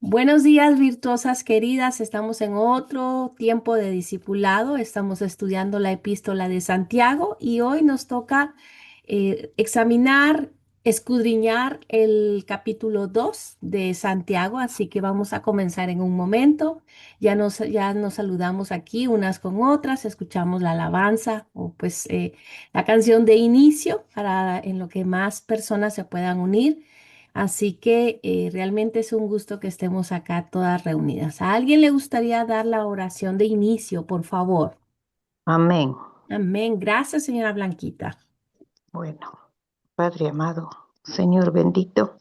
Buenos días, virtuosas queridas. Estamos en otro tiempo de discipulado. Estamos estudiando la epístola de Santiago y hoy nos toca examinar, escudriñar el capítulo 2 de Santiago. Así que vamos a comenzar en un momento. Ya nos saludamos aquí unas con otras, escuchamos la alabanza o la canción de inicio para en lo que más personas se puedan unir. Así que realmente es un gusto que estemos acá todas reunidas. ¿A alguien le gustaría dar la oración de inicio, por favor? Amén. Amén. Gracias, señora Blanquita. Bueno, Padre amado, Señor bendito,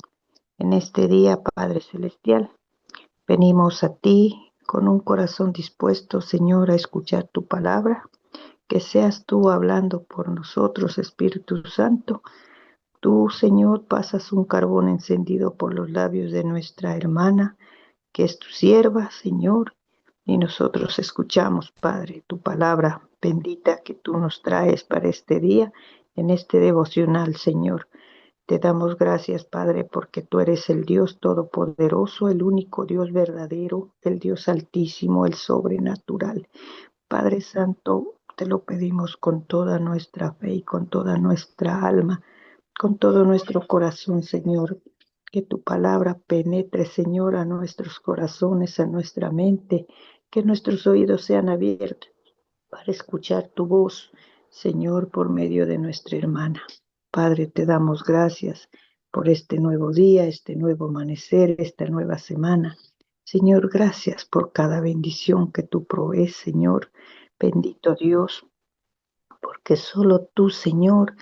en este día, Padre celestial, venimos a ti con un corazón dispuesto, Señor, a escuchar tu palabra. Que seas tú hablando por nosotros, Espíritu Santo. Tú, Señor, pasas un carbón encendido por los labios de nuestra hermana, que es tu sierva, Señor, y nosotros escuchamos, Padre, tu palabra bendita que tú nos traes para este día, en este devocional, Señor. Te damos gracias, Padre, porque tú eres el Dios todopoderoso, el único Dios verdadero, el Dios altísimo, el sobrenatural. Padre Santo, te lo pedimos con toda nuestra fe y con toda nuestra alma, con todo nuestro corazón, Señor. Que tu palabra penetre, Señor, a nuestros corazones, a nuestra mente, que nuestros oídos sean abiertos para escuchar tu voz, Señor, por medio de nuestra hermana. Padre, te damos gracias por este nuevo día, este nuevo amanecer, esta nueva semana. Señor, gracias por cada bendición que tú provees, Señor. Bendito Dios, porque solo tú, Señor,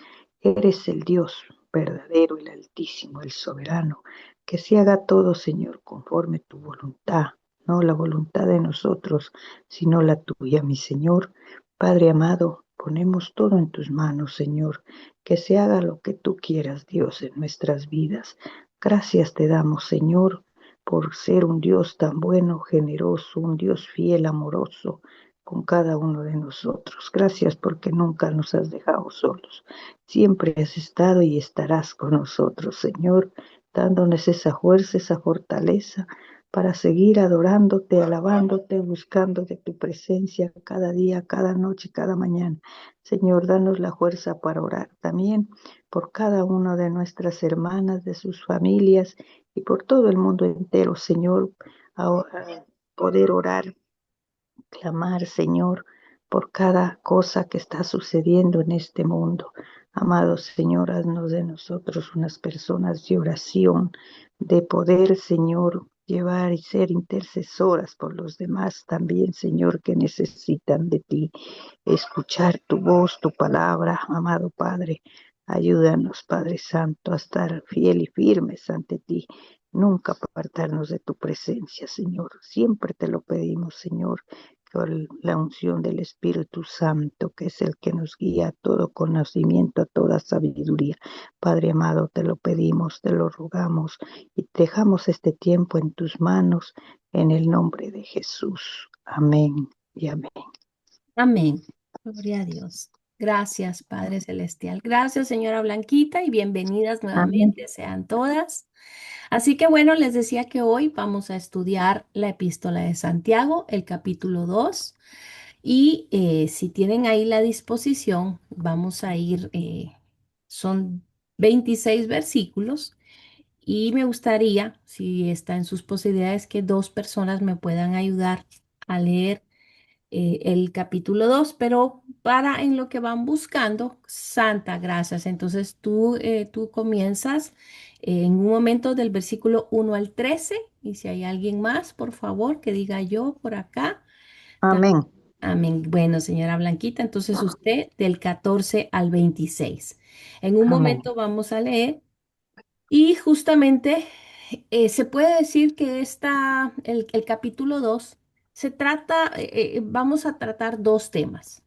eres el Dios verdadero, el altísimo, el soberano. Que se haga todo, Señor, conforme tu voluntad, no la voluntad de nosotros, sino la tuya, mi Señor. Padre amado, ponemos todo en tus manos, Señor. Que se haga lo que tú quieras, Dios, en nuestras vidas. Gracias te damos, Señor, por ser un Dios tan bueno, generoso, un Dios fiel, amoroso con cada uno de nosotros. Gracias porque nunca nos has dejado solos. Siempre has estado y estarás con nosotros, Señor, dándonos esa fuerza, esa fortaleza para seguir adorándote, alabándote, buscando de tu presencia cada día, cada noche, cada mañana. Señor, danos la fuerza para orar también por cada una de nuestras hermanas, de sus familias y por todo el mundo entero, Señor, ahora poder orar, clamar, Señor, por cada cosa que está sucediendo en este mundo. Amado Señor, haznos de nosotros unas personas de oración, de poder, Señor, llevar y ser intercesoras por los demás también, Señor, que necesitan de ti. Escuchar tu voz, tu palabra, amado Padre. Ayúdanos, Padre Santo, a estar fiel y firmes ante ti. Nunca apartarnos de tu presencia, Señor. Siempre te lo pedimos, Señor, con la unción del Espíritu Santo, que es el que nos guía a todo conocimiento, a toda sabiduría. Padre amado, te lo pedimos, te lo rogamos y dejamos este tiempo en tus manos, en el nombre de Jesús. Amén y amén. Amén. Gloria a Dios. Gracias, Padre Celestial. Gracias, señora Blanquita, y bienvenidas Amén. nuevamente sean todas. Así que bueno, les decía que hoy vamos a estudiar la epístola de Santiago, el capítulo 2. Y si tienen ahí la disposición, vamos a ir, son 26 versículos y me gustaría, si está en sus posibilidades, que dos personas me puedan ayudar a leer el capítulo 2, pero para en lo que van buscando, Santa, gracias. Entonces tú comienzas en un momento del versículo 1 al 13 y si hay alguien más, por favor, que diga yo por acá. Amén. Amén. Bueno, señora Blanquita, entonces usted del 14 al 26. En un Amén. momento vamos a leer y justamente se puede decir que el capítulo 2 se trata, vamos a tratar dos temas,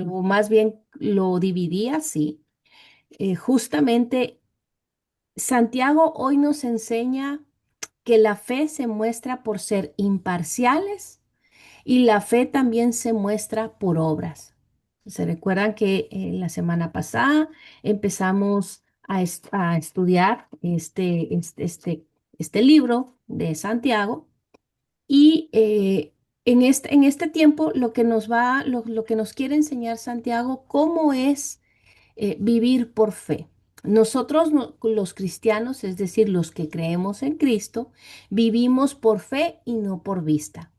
o más bien lo dividí así. Justamente Santiago hoy nos enseña que la fe se muestra por ser imparciales y la fe también se muestra por obras. Se recuerdan que la semana pasada empezamos a estudiar este libro de Santiago. Y en este tiempo lo que nos quiere enseñar Santiago, cómo es vivir por fe. Nosotros, los cristianos, es decir, los que creemos en Cristo, vivimos por fe y no por vista.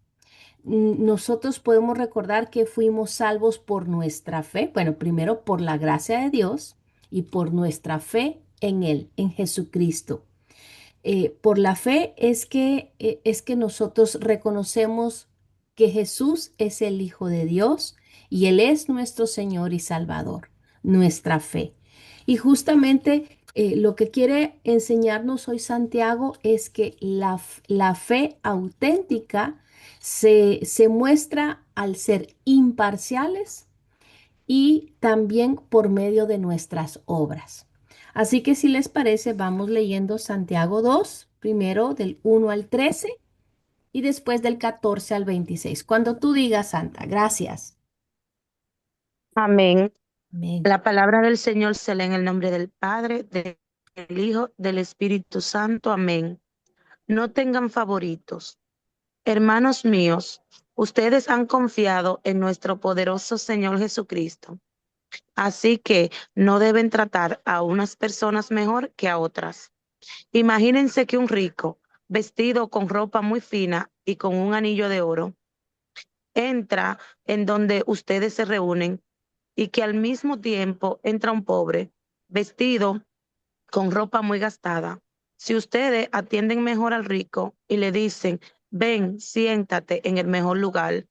Nosotros podemos recordar que fuimos salvos por nuestra fe, bueno, primero por la gracia de Dios y por nuestra fe en Él, en Jesucristo. Por la fe es que nosotros reconocemos que Jesús es el Hijo de Dios y Él es nuestro Señor y Salvador, nuestra fe. Y justamente lo que quiere enseñarnos hoy Santiago es que la fe auténtica se muestra al ser imparciales y también por medio de nuestras obras. Así que si les parece, vamos leyendo Santiago 2, primero del 1 al 13 y después del 14 al 26. Cuando tú digas, Santa, gracias. Amén. Amén. La palabra del Señor se lee en el nombre del Padre, del Hijo, del Espíritu Santo. Amén. No tengan favoritos. Hermanos míos, ustedes han confiado en nuestro poderoso Señor Jesucristo. Así que no deben tratar a unas personas mejor que a otras. Imagínense que un rico, vestido con ropa muy fina y con un anillo de oro, entra en donde ustedes se reúnen y que al mismo tiempo entra un pobre, vestido con ropa muy gastada. Si ustedes atienden mejor al rico y le dicen, ven, siéntate en el mejor lugar,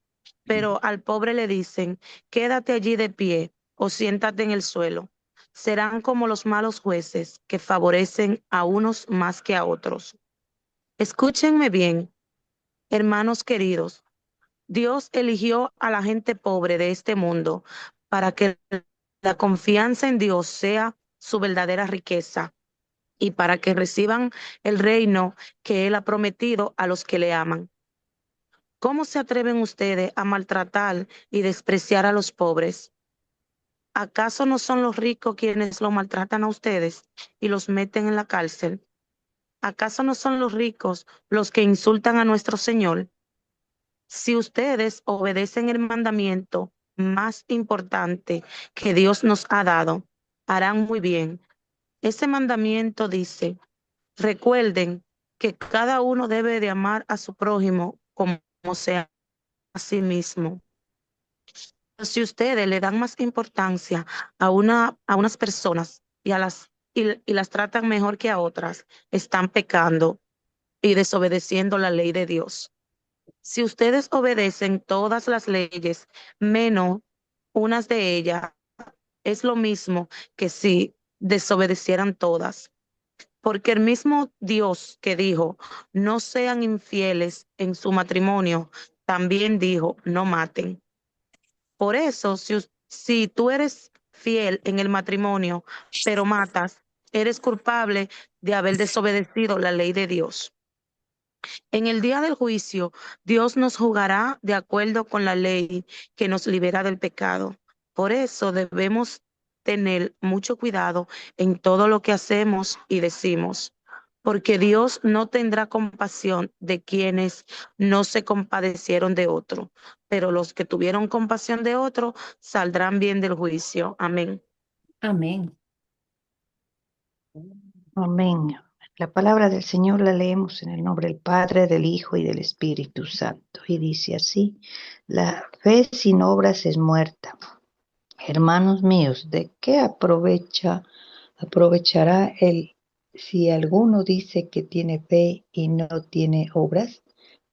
pero al pobre le dicen, quédate allí de pie o siéntate en el suelo, serán como los malos jueces que favorecen a unos más que a otros. Escúchenme bien, hermanos queridos. Dios eligió a la gente pobre de este mundo para que la confianza en Dios sea su verdadera riqueza y para que reciban el reino que Él ha prometido a los que le aman. ¿Cómo se atreven ustedes a maltratar y despreciar a los pobres? ¿Acaso no son los ricos quienes lo maltratan a ustedes y los meten en la cárcel? ¿Acaso no son los ricos los que insultan a nuestro Señor? Si ustedes obedecen el mandamiento más importante que Dios nos ha dado, harán muy bien. Ese mandamiento dice, recuerden que cada uno debe de amar a su prójimo como sea a sí mismo. Si ustedes le dan más importancia a unas personas y las tratan mejor que a otras, están pecando y desobedeciendo la ley de Dios. Si ustedes obedecen todas las leyes, menos unas de ellas, es lo mismo que si desobedecieran todas. Porque el mismo Dios que dijo, no sean infieles en su matrimonio, también dijo, no maten. Por eso, si tú eres fiel en el matrimonio, pero matas, eres culpable de haber desobedecido la ley de Dios. En el día del juicio, Dios nos juzgará de acuerdo con la ley que nos libera del pecado. Por eso debemos tener mucho cuidado en todo lo que hacemos y decimos, porque Dios no tendrá compasión de quienes no se compadecieron de otro, pero los que tuvieron compasión de otro saldrán bien del juicio. Amén. Amén. Amén. La palabra del Señor la leemos en el nombre del Padre, del Hijo y del Espíritu Santo. Y dice así, la fe sin obras es muerta. Hermanos míos, ¿de qué aprovechará si alguno dice que tiene fe y no tiene obras?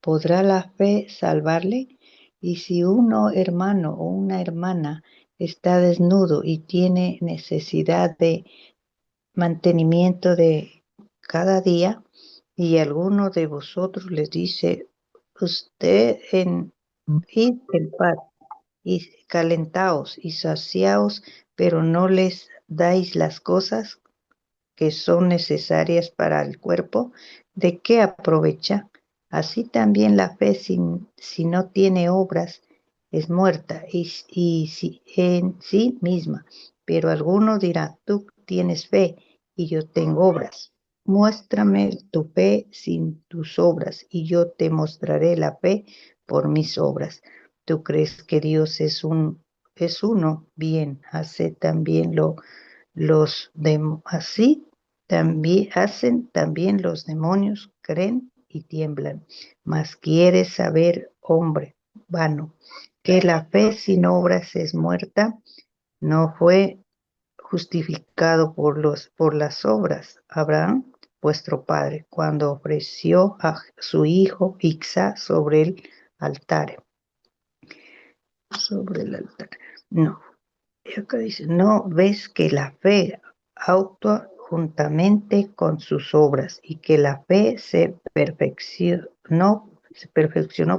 ¿Podrá la fe salvarle? Y si uno hermano o una hermana está desnudo y tiene necesidad de mantenimiento de cada día, y alguno de vosotros les dice, usted id en paz y calentaos y saciaos, pero no les dais las cosas que son necesarias para el cuerpo, ¿de qué aprovecha? Así también la fe si no tiene obras es muerta y si, en sí misma. Pero alguno dirá, tú tienes fe y yo tengo obras. muéstrame tu fe sin tus obras, y yo te mostraré la fe por mis obras. ¿Tú crees que Dios es uno? Bien, hace también así también hacen también los demonios, creen y tiemblan. Mas quieres saber, hombre vano, que la fe sin obras es muerta. No fue justificado por las obras Abraham, vuestro padre, cuando ofreció a su hijo Isaac sobre el altar. No, y acá dice, ¿no ves que la fe actúa juntamente con sus obras y que la fe se perfeccionó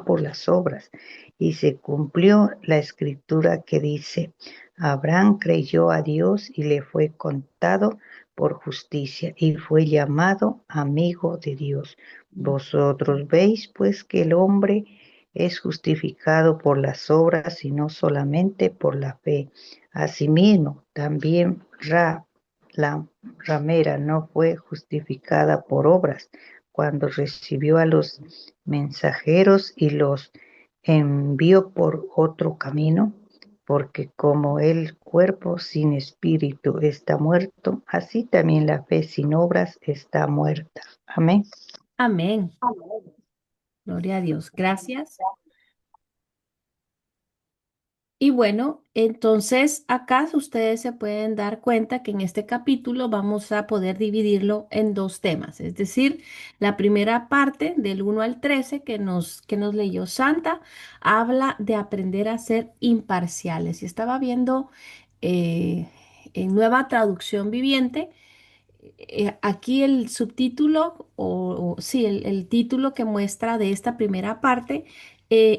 por las obras y se cumplió la escritura que dice, Abraham creyó a Dios y le fue contado por justicia y fue llamado amigo de Dios? Vosotros veis pues que el hombre es justificado por las obras y no solamente por la fe. Asimismo, también la ramera no fue justificada por obras cuando recibió a los mensajeros y los envió por otro camino, porque como el cuerpo sin espíritu está muerto, así también la fe sin obras está muerta. Amén. Amén. Gloria a Dios. Gracias. Y bueno, entonces acá ustedes se pueden dar cuenta que en este capítulo vamos a poder dividirlo en dos temas, es decir, la primera parte del 1 al 13 que nos leyó Santa habla de aprender a ser imparciales. Y estaba viendo en Nueva Traducción Viviente aquí el subtítulo, sí, el título que muestra de esta primera parte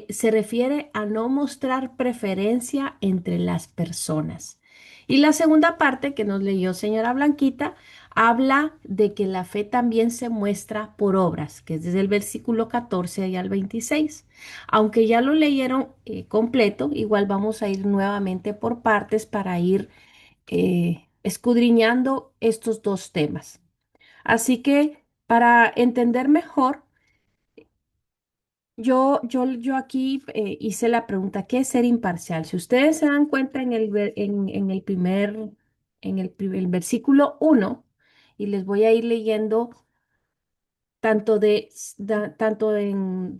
se refiere a no mostrar preferencia entre las personas. Y la segunda parte que nos leyó señora Blanquita habla de que la fe también se muestra por obras, que es desde el versículo 14 y al 26. Aunque ya lo leyeron completo, igual vamos a ir nuevamente por partes para ir escudriñando estos dos temas. Así que para entender mejor, yo aquí hice la pregunta, ¿qué es ser imparcial? Si ustedes se dan cuenta en el versículo 1, y les voy a ir leyendo tanto de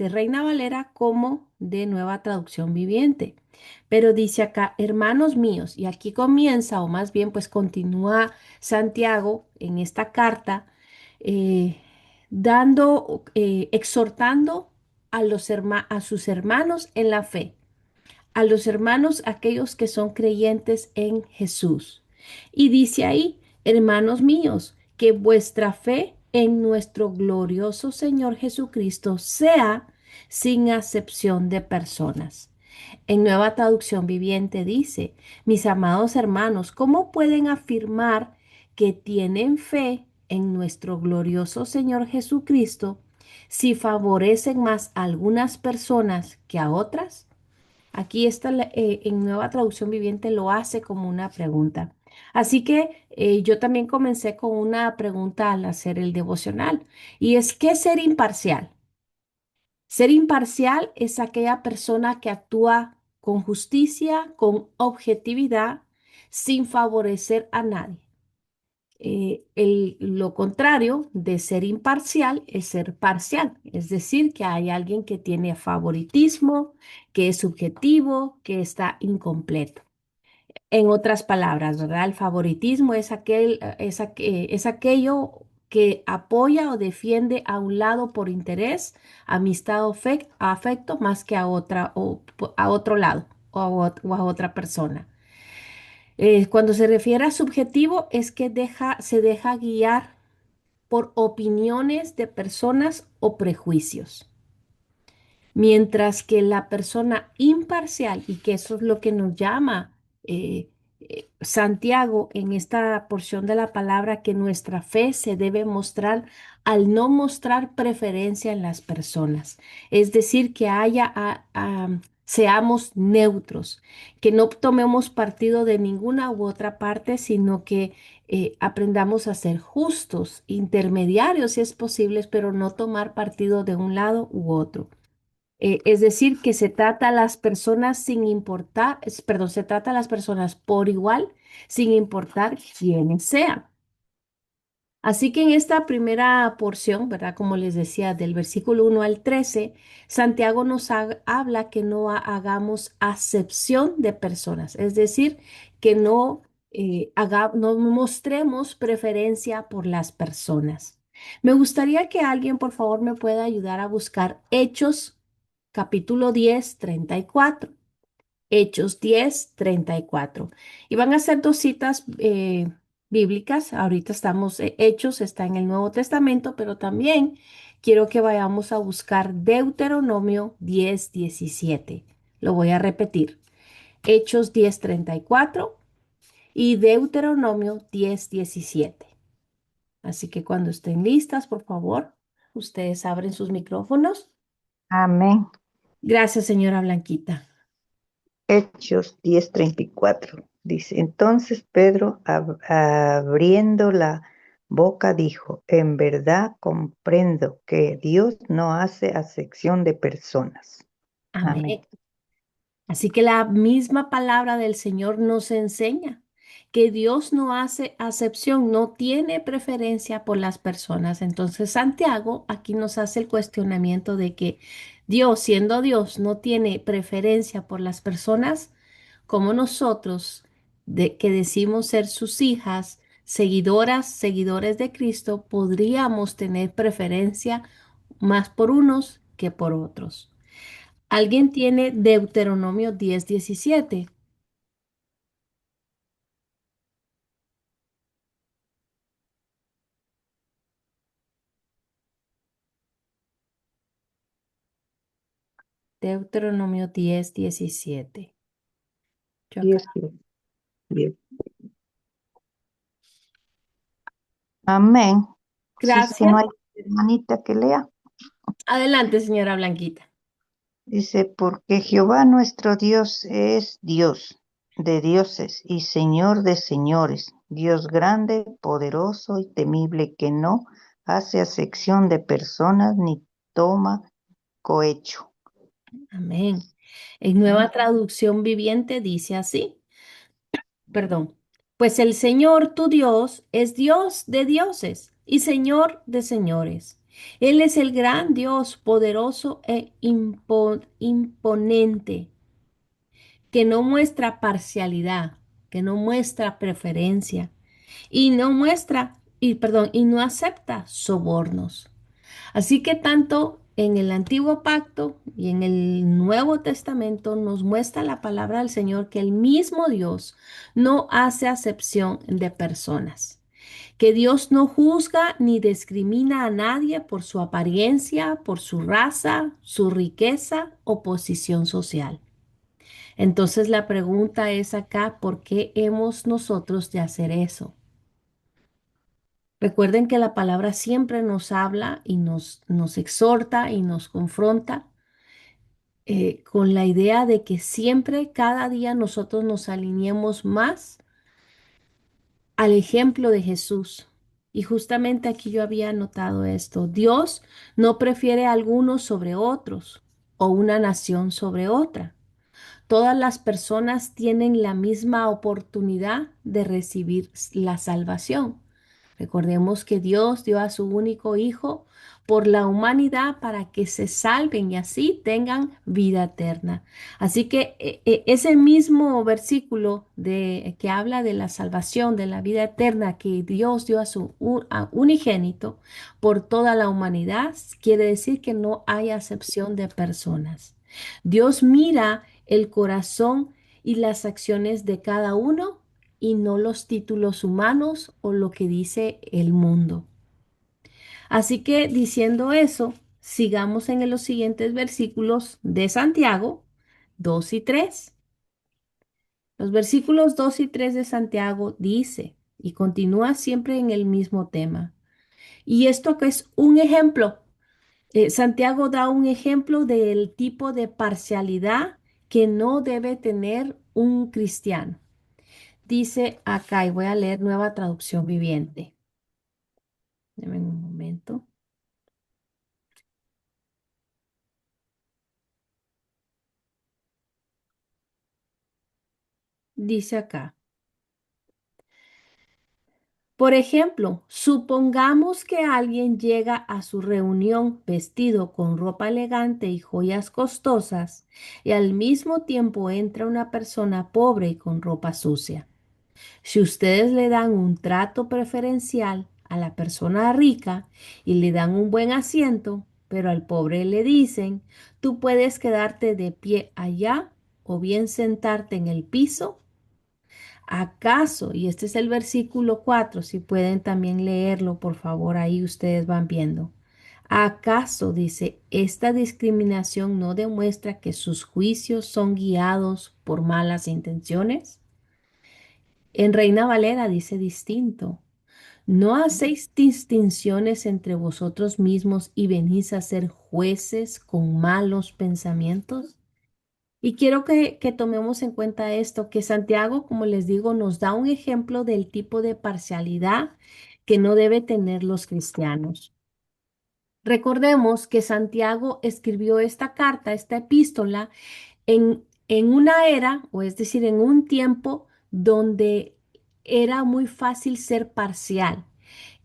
Reina Valera como de Nueva Traducción Viviente. Pero dice acá, hermanos míos, y aquí comienza, o más bien pues continúa Santiago en esta carta, eh, exhortando a sus hermanos en la fe, a los hermanos aquellos que son creyentes en Jesús. Y dice ahí, hermanos míos, que vuestra fe en nuestro glorioso Señor Jesucristo sea sin acepción de personas. En Nueva Traducción Viviente dice, mis amados hermanos, ¿cómo pueden afirmar que tienen fe en nuestro glorioso Señor Jesucristo si favorecen más a algunas personas que a otras? Aquí está, en Nueva Traducción Viviente lo hace como una pregunta. Así que yo también comencé con una pregunta al hacer el devocional, y es, ¿qué es ser imparcial? Ser imparcial es aquella persona que actúa con justicia, con objetividad, sin favorecer a nadie. Lo contrario de ser imparcial es ser parcial, es decir, que hay alguien que tiene favoritismo, que es subjetivo, que está incompleto. En otras palabras, ¿verdad? El favoritismo es aquello que apoya o defiende a un lado por interés, amistad o afecto más que a otro lado o a otra persona. Cuando se refiere a subjetivo es que se deja guiar por opiniones de personas o prejuicios. Mientras que la persona imparcial, y que eso es lo que nos llama Santiago en esta porción de la palabra, que nuestra fe se debe mostrar al no mostrar preferencia en las personas. Es decir, que haya seamos neutros, que no tomemos partido de ninguna u otra parte, sino que aprendamos a ser justos, intermediarios si es posible, pero no tomar partido de un lado u otro. Es decir, que se trata a las personas sin importar, perdón, se trata a las personas por igual, sin importar quiénes sean. Así que en esta primera porción, ¿verdad? Como les decía, del versículo 1 al 13, Santiago nos habla que no hagamos acepción de personas, es decir, que no, no mostremos preferencia por las personas. Me gustaría que alguien, por favor, me pueda ayudar a buscar Hechos, capítulo 10, 34. Hechos 10 34. Y van a ser dos citas bíblicas. Ahorita estamos, Hechos está en el Nuevo Testamento, pero también quiero que vayamos a buscar Deuteronomio 10 17. Lo voy a repetir. Hechos 10 34 y Deuteronomio 10 17. Así que cuando estén listas, por favor, ustedes abren sus micrófonos. Amén. Gracias, señora Blanquita. Hechos 10:34 dice, entonces Pedro, abriendo la boca, dijo, en verdad comprendo que Dios no hace acepción de personas. Amén. Amén. Así que la misma palabra del Señor nos enseña que Dios no hace acepción, no tiene preferencia por las personas. Entonces Santiago aquí nos hace el cuestionamiento de que Dios, siendo Dios, no tiene preferencia por las personas, como nosotros, que decimos ser sus hijas, seguidoras, seguidores de Cristo, podríamos tener preferencia más por unos que por otros. ¿Alguien tiene Deuteronomio 10 17? Deuteronomio 10 17. Yo acá. 10, 10. Amén. Si es que Gracias. no hay hermanita que lea. Adelante, señora Blanquita. Dice, porque Jehová nuestro Dios es Dios de dioses y Señor de señores, Dios grande, poderoso y temible, que no hace acepción de personas ni toma cohecho. Amén. En Nueva Traducción Viviente dice así, perdón, pues el Señor tu Dios es Dios de dioses y Señor de señores. Él es el gran Dios poderoso e imponente, que no muestra parcialidad, que no muestra preferencia y no muestra, y perdón, y no acepta sobornos. Así que tanto en el Antiguo Pacto y en el Nuevo Testamento nos muestra la palabra del Señor que el mismo Dios no hace acepción de personas, que Dios no juzga ni discrimina a nadie por su apariencia, por su raza, su riqueza o posición social. Entonces la pregunta es acá, ¿por qué hemos nosotros de hacer eso? Recuerden que la palabra siempre nos habla y nos exhorta y nos confronta con la idea de que siempre, cada día nosotros nos alineemos más al ejemplo de Jesús. Y justamente aquí yo había notado esto. Dios no prefiere a algunos sobre otros o una nación sobre otra. Todas las personas tienen la misma oportunidad de recibir la salvación. Recordemos que Dios dio a su único Hijo por la humanidad para que se salven y así tengan vida eterna. Así que ese mismo versículo que habla de la salvación, de la vida eterna que Dios dio a su a unigénito por toda la humanidad, quiere decir que no hay acepción de personas. Dios mira el corazón y las acciones de cada uno y no los títulos humanos o lo que dice el mundo. Así que diciendo eso, sigamos en los siguientes versículos de Santiago 2 y 3. Los versículos 2 y 3 de Santiago dice, y continúa siempre en el mismo tema. Y esto que es un ejemplo, Santiago da un ejemplo del tipo de parcialidad que no debe tener un cristiano. Dice acá, y voy a leer Nueva Traducción Viviente. Deme un momento. Dice acá. Por ejemplo, supongamos que alguien llega a su reunión vestido con ropa elegante y joyas costosas y al mismo tiempo entra una persona pobre y con ropa sucia. Si ustedes le dan un trato preferencial a la persona rica y le dan un buen asiento, pero al pobre le dicen, tú puedes quedarte de pie allá o bien sentarte en el piso. ¿Acaso? Y este es el versículo 4, si pueden también leerlo, por favor, ahí ustedes van viendo. ¿Acaso, dice, esta discriminación no demuestra que sus juicios son guiados por malas intenciones? En Reina Valera dice distinto. ¿No hacéis distinciones entre vosotros mismos y venís a ser jueces con malos pensamientos? Y quiero que tomemos en cuenta esto, que Santiago, como les digo, nos da un ejemplo del tipo de parcialidad que no debe tener los cristianos. Recordemos que Santiago escribió esta carta, esta epístola, en una era, o es decir, en un tiempo donde era muy fácil ser parcial,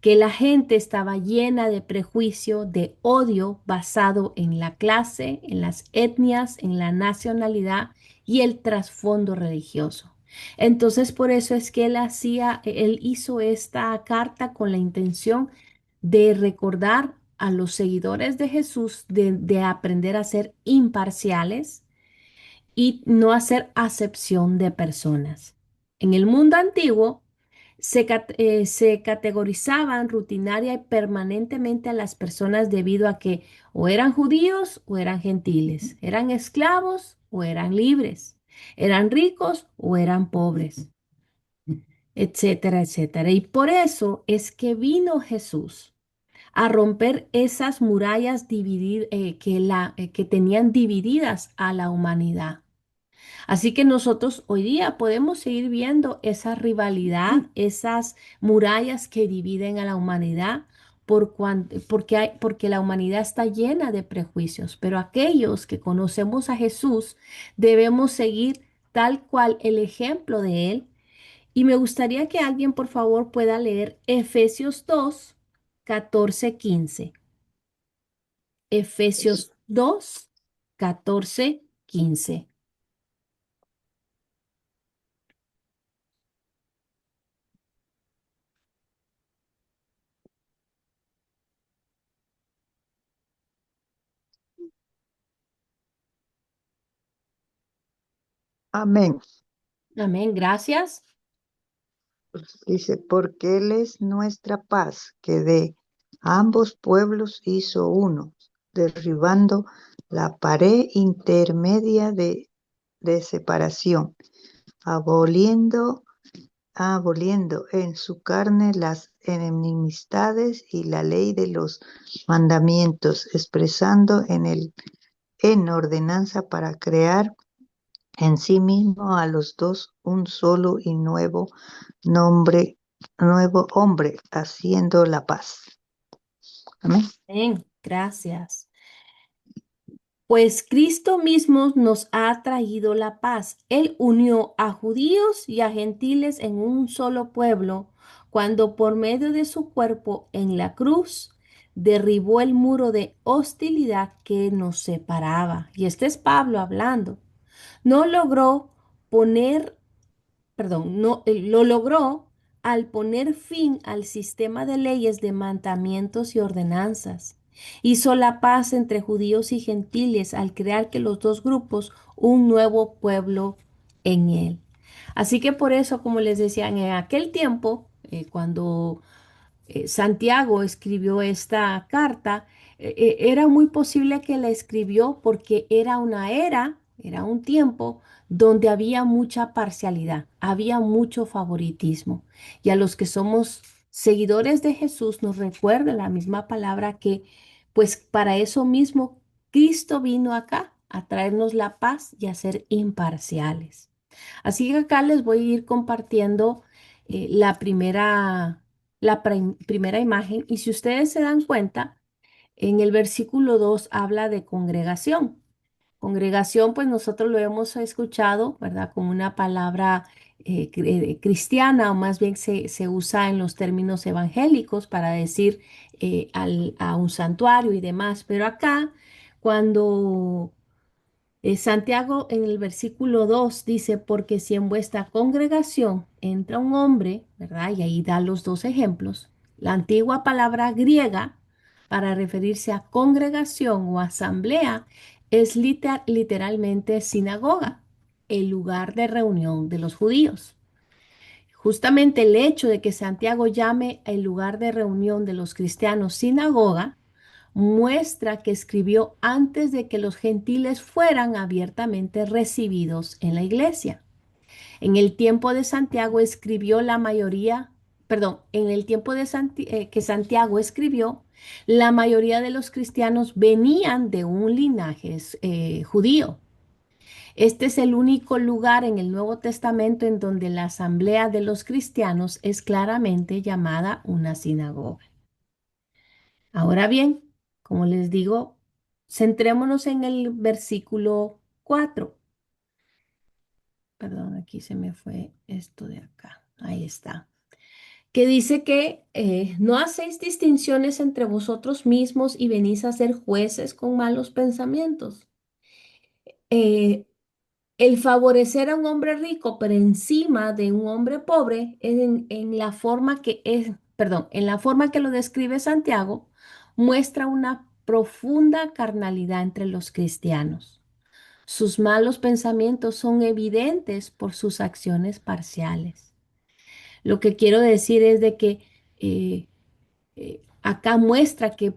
que la gente estaba llena de prejuicio, de odio basado en la clase, en las etnias, en la nacionalidad y el trasfondo religioso. Entonces, por eso es que él hizo esta carta con la intención de recordar a los seguidores de Jesús de aprender a ser imparciales y no hacer acepción de personas. En el mundo antiguo se categorizaban rutinaria y permanentemente a las personas debido a que o eran judíos o eran gentiles, eran esclavos o eran libres, eran ricos o eran pobres, etcétera, etcétera. Y por eso es que vino Jesús a romper esas murallas que tenían divididas a la humanidad. Así que nosotros hoy día podemos seguir viendo esa rivalidad, esas murallas que dividen a la humanidad, porque la humanidad está llena de prejuicios, pero aquellos que conocemos a Jesús debemos seguir tal cual el ejemplo de Él. Y me gustaría que alguien, por favor, pueda leer Efesios 2, 14, 15. Efesios 2, 14, 15. Amén. Amén, gracias. Dice, porque Él es nuestra paz, que de ambos pueblos hizo uno, derribando la pared intermedia de separación, aboliendo, aboliendo en su carne las enemistades y la ley de los mandamientos, expresando en ordenanza para crear en sí mismo a los dos un solo y nombre, nuevo hombre, haciendo la paz. Amén. Amén, gracias. Pues Cristo mismo nos ha traído la paz. Él unió a judíos y a gentiles en un solo pueblo, cuando por medio de su cuerpo en la cruz derribó el muro de hostilidad que nos separaba. Y este es Pablo hablando. No logró poner perdón, no, lo logró al poner fin al sistema de leyes de mandamientos y ordenanzas. Hizo la paz entre judíos y gentiles al crear que los dos grupos un nuevo pueblo en él. Así que por eso, como les decía, en aquel tiempo, cuando Santiago escribió esta carta, era muy posible que la escribió porque era un tiempo donde había mucha parcialidad, había mucho favoritismo. Y a los que somos seguidores de Jesús nos recuerda la misma palabra que, pues para eso mismo, Cristo vino acá, a traernos la paz y a ser imparciales. Así que acá les voy a ir compartiendo la primera imagen y si ustedes se dan cuenta, en el versículo 2 habla de congregación. Congregación, pues nosotros lo hemos escuchado, ¿verdad? Como una palabra cristiana, o más bien se usa en los términos evangélicos para decir a un santuario y demás. Pero acá, cuando Santiago en el versículo 2 dice, porque si en vuestra congregación entra un hombre, ¿verdad? Y ahí da los dos ejemplos. La antigua palabra griega para referirse a congregación o asamblea es literalmente sinagoga, el lugar de reunión de los judíos. Justamente el hecho de que Santiago llame el lugar de reunión de los cristianos sinagoga muestra que escribió antes de que los gentiles fueran abiertamente recibidos en la iglesia. En el tiempo de Santiago escribió la mayoría, perdón, en el tiempo que Santiago escribió, la mayoría de los cristianos venían de un linaje judío. Este es el único lugar en el Nuevo Testamento en donde la asamblea de los cristianos es claramente llamada una sinagoga. Ahora bien, como les digo, centrémonos en el versículo 4. Perdón, aquí se me fue esto de acá. Ahí está. Que dice que no hacéis distinciones entre vosotros mismos y venís a ser jueces con malos pensamientos. Eh, el favorecer a un hombre rico por encima de un hombre pobre en la forma que es, perdón, en la forma que lo describe Santiago, muestra una profunda carnalidad entre los cristianos. Sus malos pensamientos son evidentes por sus acciones parciales. Lo que quiero decir es de que eh, acá muestra que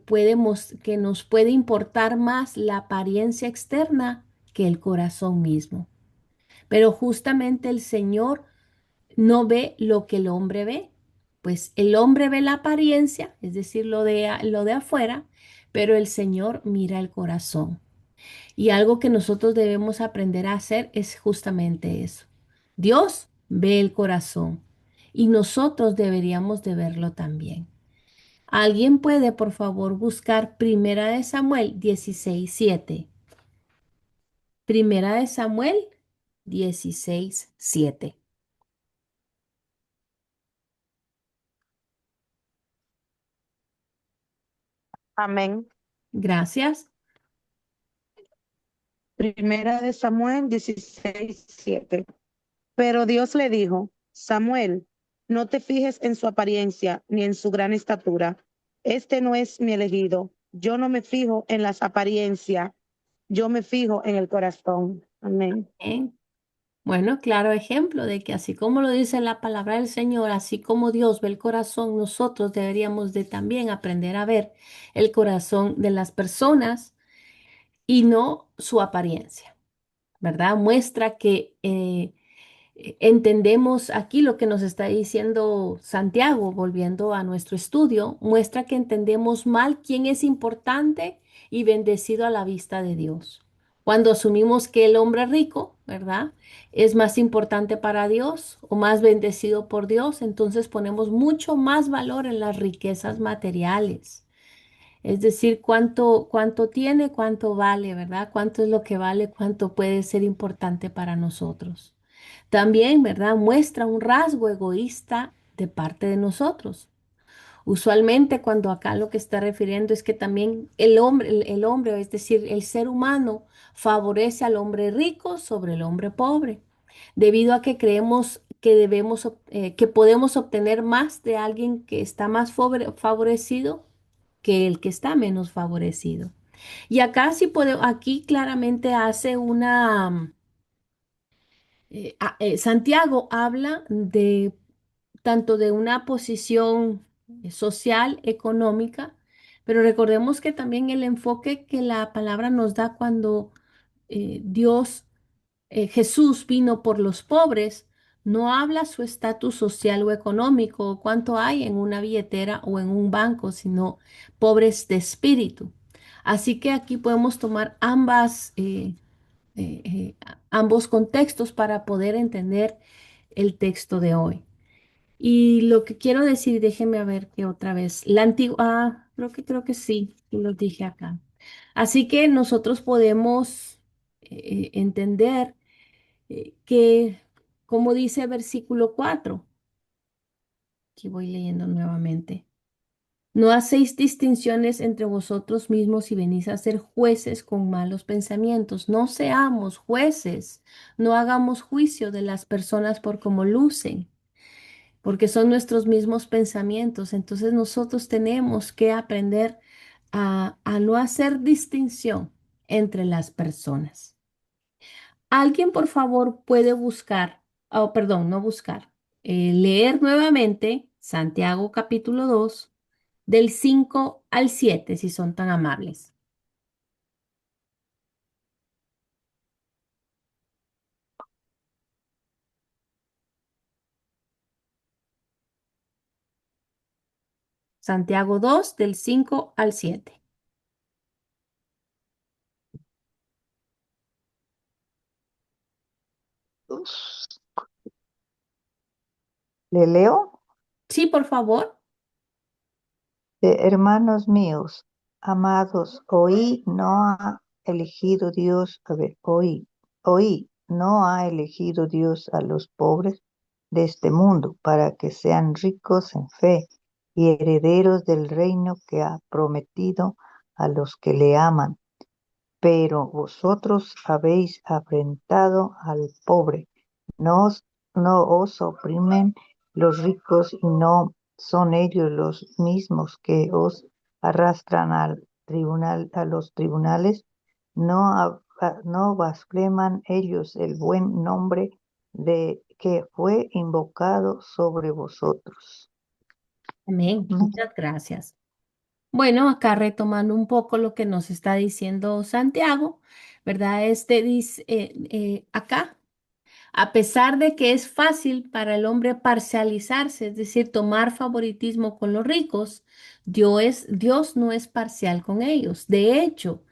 nos puede importar más la apariencia externa que el corazón mismo. Pero justamente el Señor no ve lo que el hombre ve. Pues el hombre ve la apariencia, es decir, lo de afuera, pero el Señor mira el corazón. Y algo que nosotros debemos aprender a hacer es justamente eso. Dios ve el corazón y nosotros deberíamos de verlo también. ¿Alguien puede, por favor, buscar Primera de Samuel 16:7? Primera de Samuel 16:7. Amén. Gracias. Primera de Samuel 16:7. Pero Dios le dijo, Samuel, no te fijes en su apariencia ni en su gran estatura. Este no es mi elegido. Yo no me fijo en las apariencias, yo me fijo en el corazón. Amén. Bien. Bueno, claro ejemplo de que así como lo dice la palabra del Señor, así como Dios ve el corazón, nosotros deberíamos de también aprender a ver el corazón de las personas y no su apariencia, ¿verdad? Muestra que entendemos aquí lo que nos está diciendo Santiago, volviendo a nuestro estudio, muestra que entendemos mal quién es importante y bendecido a la vista de Dios. Cuando asumimos que el hombre rico, ¿verdad? Es más importante para Dios o más bendecido por Dios, entonces ponemos mucho más valor en las riquezas materiales. Es decir, cuánto tiene, cuánto vale, ¿verdad? Cuánto es lo que vale, cuánto puede ser importante para nosotros. También, ¿verdad? Muestra un rasgo egoísta de parte de nosotros. Usualmente cuando acá lo que está refiriendo es que también el hombre, es decir, el ser humano, favorece al hombre rico sobre el hombre pobre, debido a que creemos que que podemos obtener más de alguien que está más favorecido que el que está menos favorecido. Y acá sí aquí claramente hace Santiago habla de tanto de una posición social, económica, pero recordemos que también el enfoque que la palabra nos da cuando Jesús vino por los pobres, no habla su estatus social o económico, o cuánto hay en una billetera o en un banco, sino pobres de espíritu. Así que aquí podemos tomar ambos contextos para poder entender el texto de hoy. Y lo que quiero decir, déjeme a ver que otra vez, la antigua, creo que sí, y lo dije acá. Así que nosotros podemos entender que, como dice versículo 4, aquí voy leyendo nuevamente. No hacéis distinciones entre vosotros mismos y venís a ser jueces con malos pensamientos. No seamos jueces, no hagamos juicio de las personas por cómo lucen, porque son nuestros mismos pensamientos. Entonces nosotros tenemos que aprender a no hacer distinción entre las personas. ¿Alguien, por favor, puede buscar, oh, perdón, no buscar, leer nuevamente Santiago capítulo 2 del 5 al 7 si son tan amables? Santiago 2 del 5 al 7. ¿Le leo? Sí, por favor. Hermanos míos, amados, no ha elegido Dios, oí, no ha elegido Dios a los pobres de este mundo para que sean ricos en fe y herederos del reino que ha prometido a los que le aman. Pero vosotros habéis afrentado al pobre. No os, no os oprimen los ricos y no son ellos los mismos que os arrastran al tribunal, a los tribunales. No blasfeman ellos el buen nombre de que fue invocado sobre vosotros. Amén. ¿No? Muchas gracias. Bueno, acá retomando un poco lo que nos está diciendo Santiago, ¿verdad? Este dice acá, a pesar de que es fácil para el hombre parcializarse, es decir, tomar favoritismo con los ricos, Dios no es parcial con ellos. De hecho,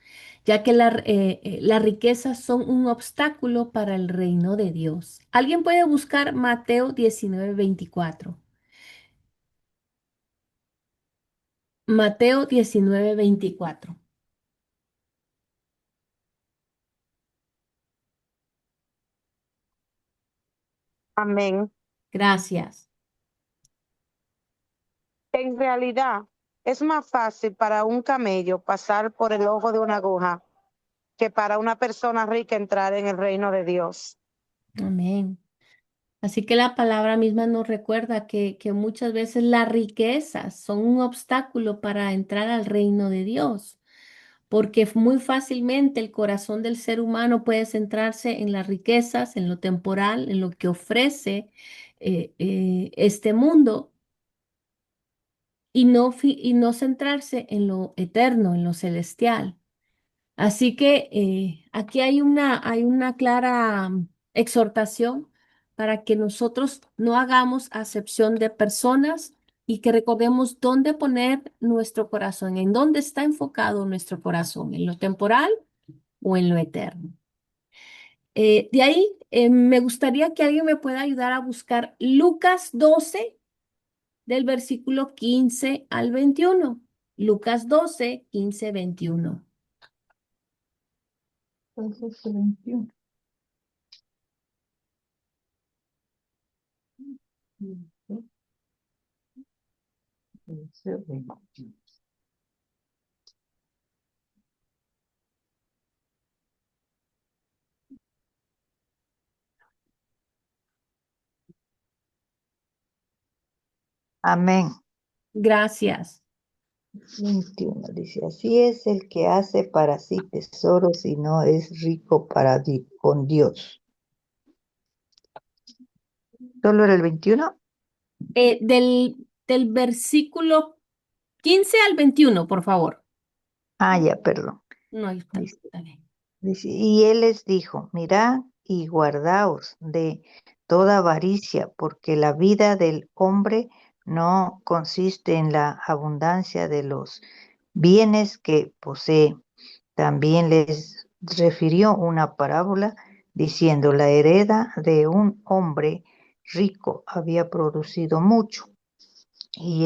ya que las riquezas son un obstáculo para el reino de Dios. ¿Alguien puede buscar Mateo 19:24? Mateo 19:24. Amén. Gracias. En realidad, es más fácil para un camello pasar por el ojo de una aguja que para una persona rica entrar en el reino de Dios. Amén. Así que la palabra misma nos recuerda que muchas veces las riquezas son un obstáculo para entrar al reino de Dios, porque muy fácilmente el corazón del ser humano puede centrarse en las riquezas, en lo temporal, en lo que ofrece este mundo y no centrarse en lo eterno, en lo celestial. Así que aquí hay una clara exhortación para que nosotros no hagamos acepción de personas y que recordemos dónde poner nuestro corazón, en dónde está enfocado nuestro corazón, en lo temporal o en lo eterno. De ahí me gustaría que alguien me pueda ayudar a buscar Lucas 12 del versículo 15 al 21. Lucas 12, 15, 21. Entonces, 21. Amén. Gracias. 21 dice, así es el que hace para sí tesoros y no es rico con Dios. ¿Solo era el 21? Del versículo 15 al 21, por favor. Ah, ya, perdón. No, ahí está, Dice, está bien. y él les dijo, mirad y guardaos de toda avaricia, porque la vida del hombre no consiste en la abundancia de los bienes que posee. También les refirió una parábola diciendo, la hereda de un hombre rico había producido mucho. Y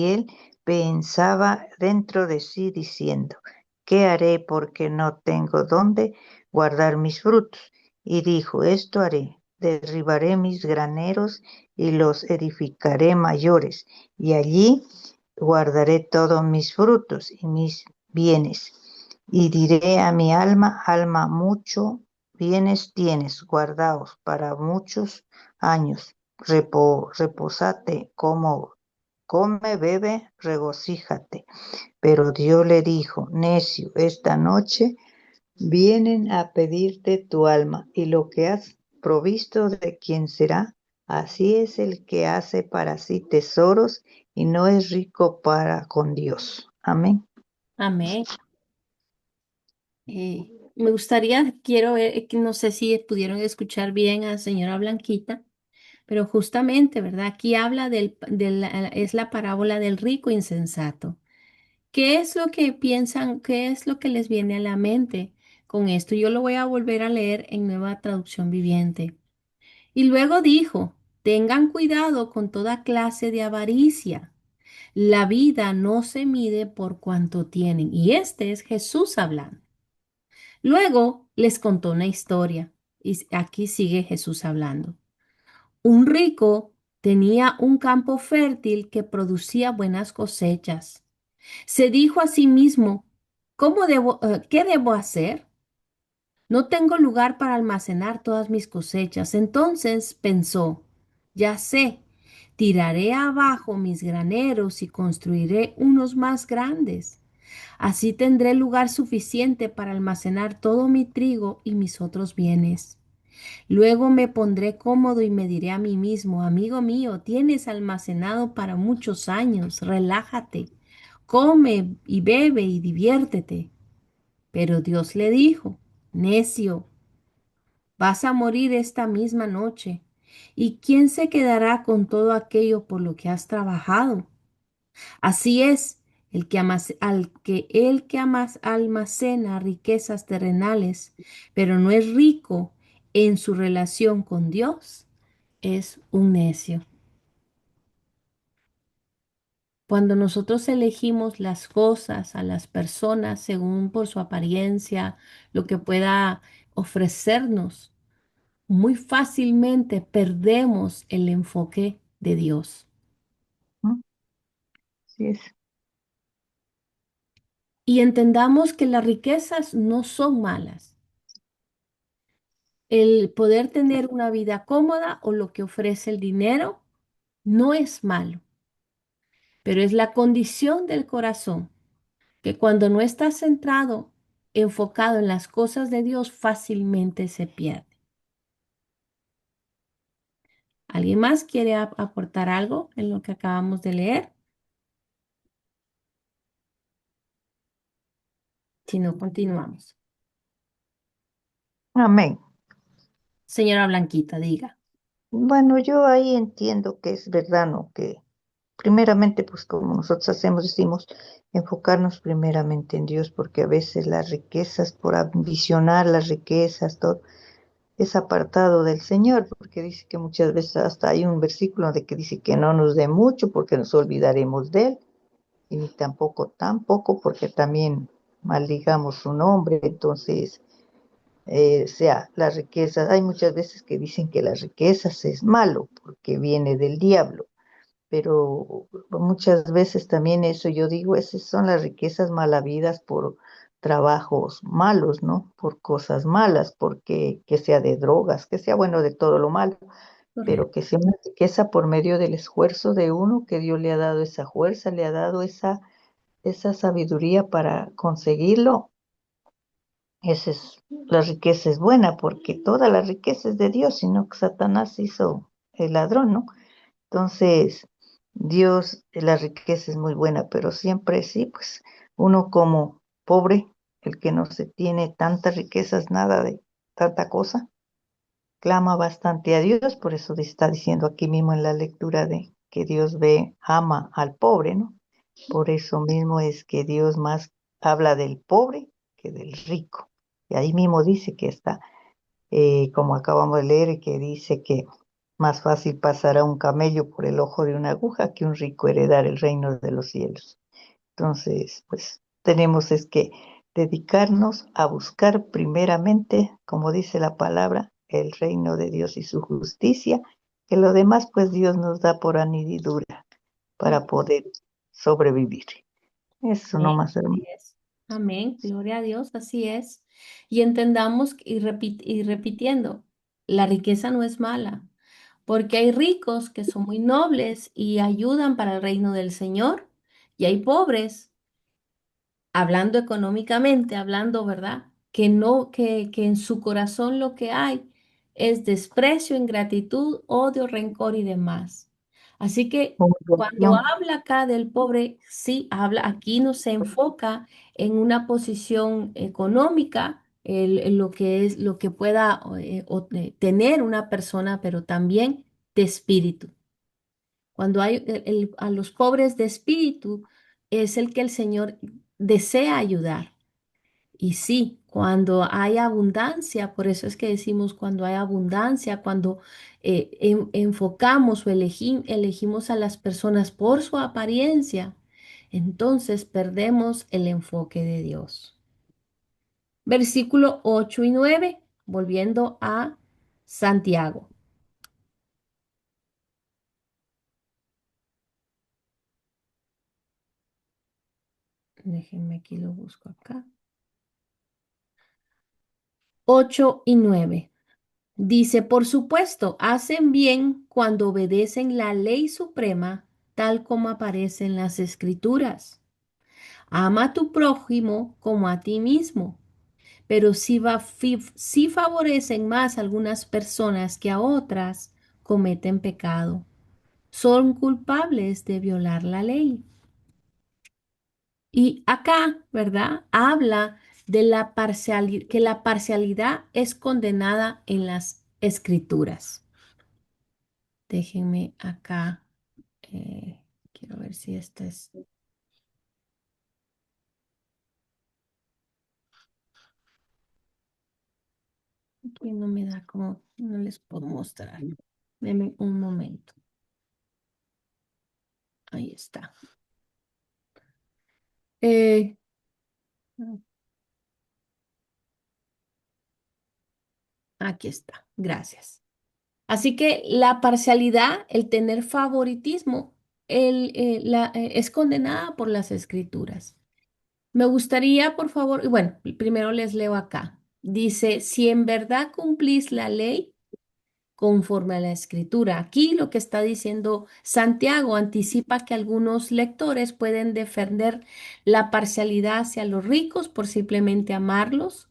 él pensaba dentro de sí diciendo, ¿qué haré porque no tengo dónde guardar mis frutos? Y dijo, esto haré, derribaré mis graneros y los edificaré mayores, y allí guardaré todos mis frutos y mis bienes. Y diré a mi alma, alma, mucho bienes tienes guardados para muchos años. Reposate como come, bebe, regocíjate. Pero Dios le dijo, necio, esta noche vienen a pedirte tu alma, y lo que has provisto de quién será. Así es el que hace para sí tesoros y no es rico para con Dios. Amén. Amén. Me gustaría, quiero ver, que no sé si pudieron escuchar bien a señora Blanquita, pero justamente, ¿verdad? Aquí habla es la parábola del rico insensato. ¿Qué es lo que piensan? ¿Qué es lo que les viene a la mente con esto? Yo lo voy a volver a leer en Nueva Traducción Viviente. Y luego dijo, tengan cuidado con toda clase de avaricia. La vida no se mide por cuanto tienen. Y este es Jesús hablando. Luego les contó una historia. Y aquí sigue Jesús hablando. Un rico tenía un campo fértil que producía buenas cosechas. Se dijo a sí mismo, ¿qué debo hacer? No tengo lugar para almacenar todas mis cosechas. Entonces pensó, ya sé, tiraré abajo mis graneros y construiré unos más grandes. Así tendré lugar suficiente para almacenar todo mi trigo y mis otros bienes. Luego me pondré cómodo y me diré a mí mismo, amigo mío, tienes almacenado para muchos años, relájate, come y bebe y diviértete. Pero Dios le dijo, necio, vas a morir esta misma noche. ¿Y quién se quedará con todo aquello por lo que has trabajado? Así es, el que almacena riquezas terrenales, pero no es rico en su relación con Dios, es un necio. Cuando nosotros elegimos las cosas a las personas según por su apariencia, lo que pueda ofrecernos, muy fácilmente perdemos el enfoque de Dios. ¿Mm? Así es. Y entendamos que las riquezas no son malas. El poder tener una vida cómoda o lo que ofrece el dinero no es malo, pero es la condición del corazón que cuando no está centrado, enfocado en las cosas de Dios, fácilmente se pierde. ¿Alguien más quiere aportar algo en lo que acabamos de leer? Si no, continuamos. Amén. Señora Blanquita, diga. Bueno, yo ahí entiendo que es verdad, ¿no? Que primeramente, pues como nosotros hacemos, decimos, enfocarnos primeramente en Dios, porque a veces las riquezas, por ambicionar las riquezas, todo, es apartado del Señor, porque dice que muchas veces hasta hay un versículo de que dice que no nos dé mucho porque nos olvidaremos de Él, y ni tampoco porque también maldigamos su nombre. Entonces, sea, las riquezas, hay muchas veces que dicen que las riquezas es malo porque viene del diablo, pero muchas veces también eso yo digo, esas son las riquezas mal habidas por trabajos malos, ¿no? Por cosas malas, porque que sea de drogas, que sea bueno de todo lo malo, pero Correcto. que sea una riqueza por medio del esfuerzo de uno, que Dios le ha dado esa fuerza, le ha dado esa sabiduría para conseguirlo. La riqueza es buena, porque toda la riqueza es de Dios, sino que Satanás hizo el ladrón, ¿no? Entonces, Dios, la riqueza es muy buena, pero siempre sí, pues uno como pobre, el que no se tiene tantas riquezas, nada de tanta cosa, clama bastante a Dios, por eso está diciendo aquí mismo en la lectura de que Dios ama al pobre, ¿no? Por eso mismo es que Dios más habla del pobre que del rico. Y ahí mismo dice que está, como acabamos de leer, que dice que más fácil pasará un camello por el ojo de una aguja que un rico heredar el reino de los cielos. Entonces, pues tenemos es que dedicarnos a buscar primeramente, como dice la palabra, el reino de Dios y su justicia, que lo demás pues Dios nos da por añadidura para poder sobrevivir. Eso Amén, nomás, hermano. así es. Amén, gloria a Dios, así es. Y entendamos y repitiendo, la riqueza no es mala, porque hay ricos que son muy nobles y ayudan para el reino del Señor, y hay pobres hablando económicamente, hablando, ¿verdad? Que no, que en su corazón lo que hay es desprecio, ingratitud, odio, rencor y demás. Así que cuando Humillación. habla acá del pobre, sí habla, aquí no se enfoca en una posición económica, lo que es, lo que pueda tener una persona, pero también de espíritu. Cuando hay a los pobres de espíritu, es el que el Señor desea ayudar. Y sí, cuando hay abundancia, por eso es que decimos cuando hay abundancia, cuando enfocamos o elegimos a las personas por su apariencia, entonces perdemos el enfoque de Dios. Versículo 8 y 9, volviendo a Santiago. Déjenme aquí lo busco acá. 8 y 9. Dice, por supuesto, hacen bien cuando obedecen la ley suprema, tal como aparece en las escrituras. Ama a tu prójimo como a ti mismo. Pero si favorecen más a algunas personas que a otras, cometen pecado. Son culpables de violar la ley. Y acá, ¿verdad? Habla de la parcialidad, que la parcialidad es condenada en las escrituras. Déjenme acá. Quiero ver si esta es. Aquí no me da como. No les puedo mostrar. Denme un momento. Ahí está. Eh, Aquí está. Gracias. Así que la parcialidad, el tener favoritismo, es condenada por las escrituras. Me gustaría, por favor, y bueno, primero les leo acá. Dice, si en verdad cumplís la ley conforme a la escritura. Aquí lo que está diciendo Santiago anticipa que algunos lectores pueden defender la parcialidad hacia los ricos por simplemente amarlos,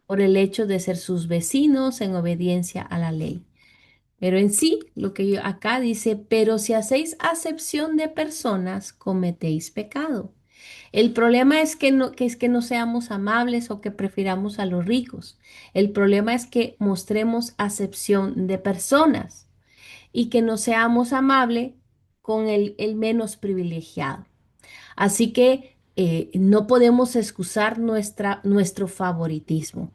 por el hecho de ser sus vecinos en obediencia a la ley. Pero en sí, lo que acá dice, pero si hacéis acepción de personas, cometéis pecado. El problema es que no seamos amables o que prefiramos a los ricos. El problema es que mostremos acepción de personas y que no seamos amables con el menos privilegiado. Así que no podemos excusar nuestro favoritismo.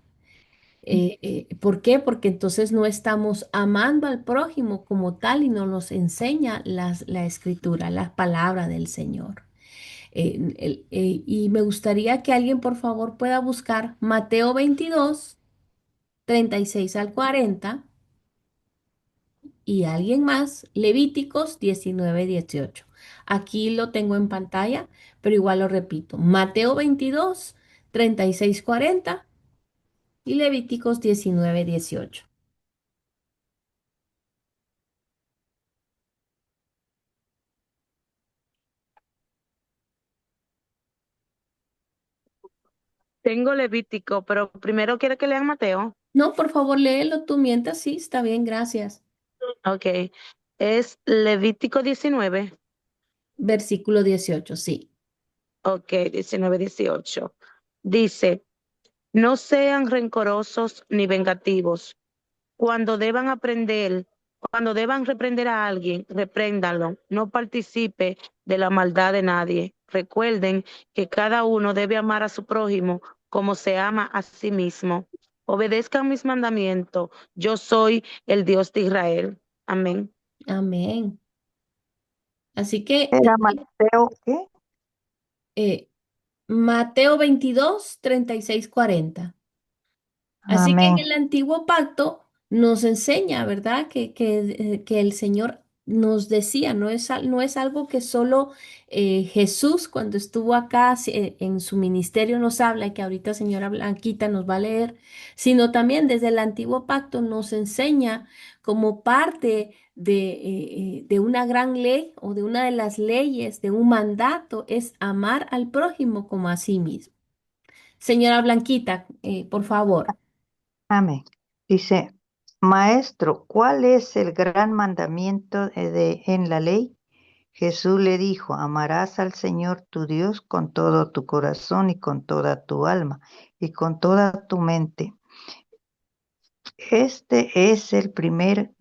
¿Por qué? Porque entonces no estamos amando al prójimo como tal y nos los enseña la escritura, la palabra del Señor. Y me gustaría que alguien, por favor, pueda buscar Mateo 22, 36 al 40 y alguien más, Levíticos 19, 18. Aquí lo tengo en pantalla, pero igual lo repito. Mateo 22, 36, 40 y Levíticos 19, 18. Tengo Levítico, pero primero quiere que lean Mateo. No, por favor, léelo tú mientras. Sí, está bien, gracias. Ok, es Levítico 19. Versículo 18, sí. Ok, 19, 18. Dice, no sean rencorosos ni vengativos cuando deban aprender Cuando deban reprender a alguien, repréndanlo. No participe de la maldad de nadie. Recuerden que cada uno debe amar a su prójimo como se ama a sí mismo. Obedezcan mis mandamientos. Yo soy el Dios de Israel. Amén. Amén. Así que Era también Mateo, ¿qué? eh, Mateo 22, 36, 40. Así que en Amén. el antiguo pacto nos enseña, ¿verdad? Que el Señor nos decía, no es algo que solo Jesús cuando estuvo acá en su ministerio nos habla y que ahorita señora Blanquita nos va a leer, sino también desde el antiguo pacto nos enseña como parte de una gran ley o de una de las leyes, de un mandato, es amar al prójimo como a sí mismo. Señora Blanquita, por favor. Amén. Dice, Maestro, ¿cuál es el gran mandamiento en la ley? Jesús le dijo, amarás al Señor tu Dios con todo tu corazón y con toda tu alma y con toda tu mente. Este es el primer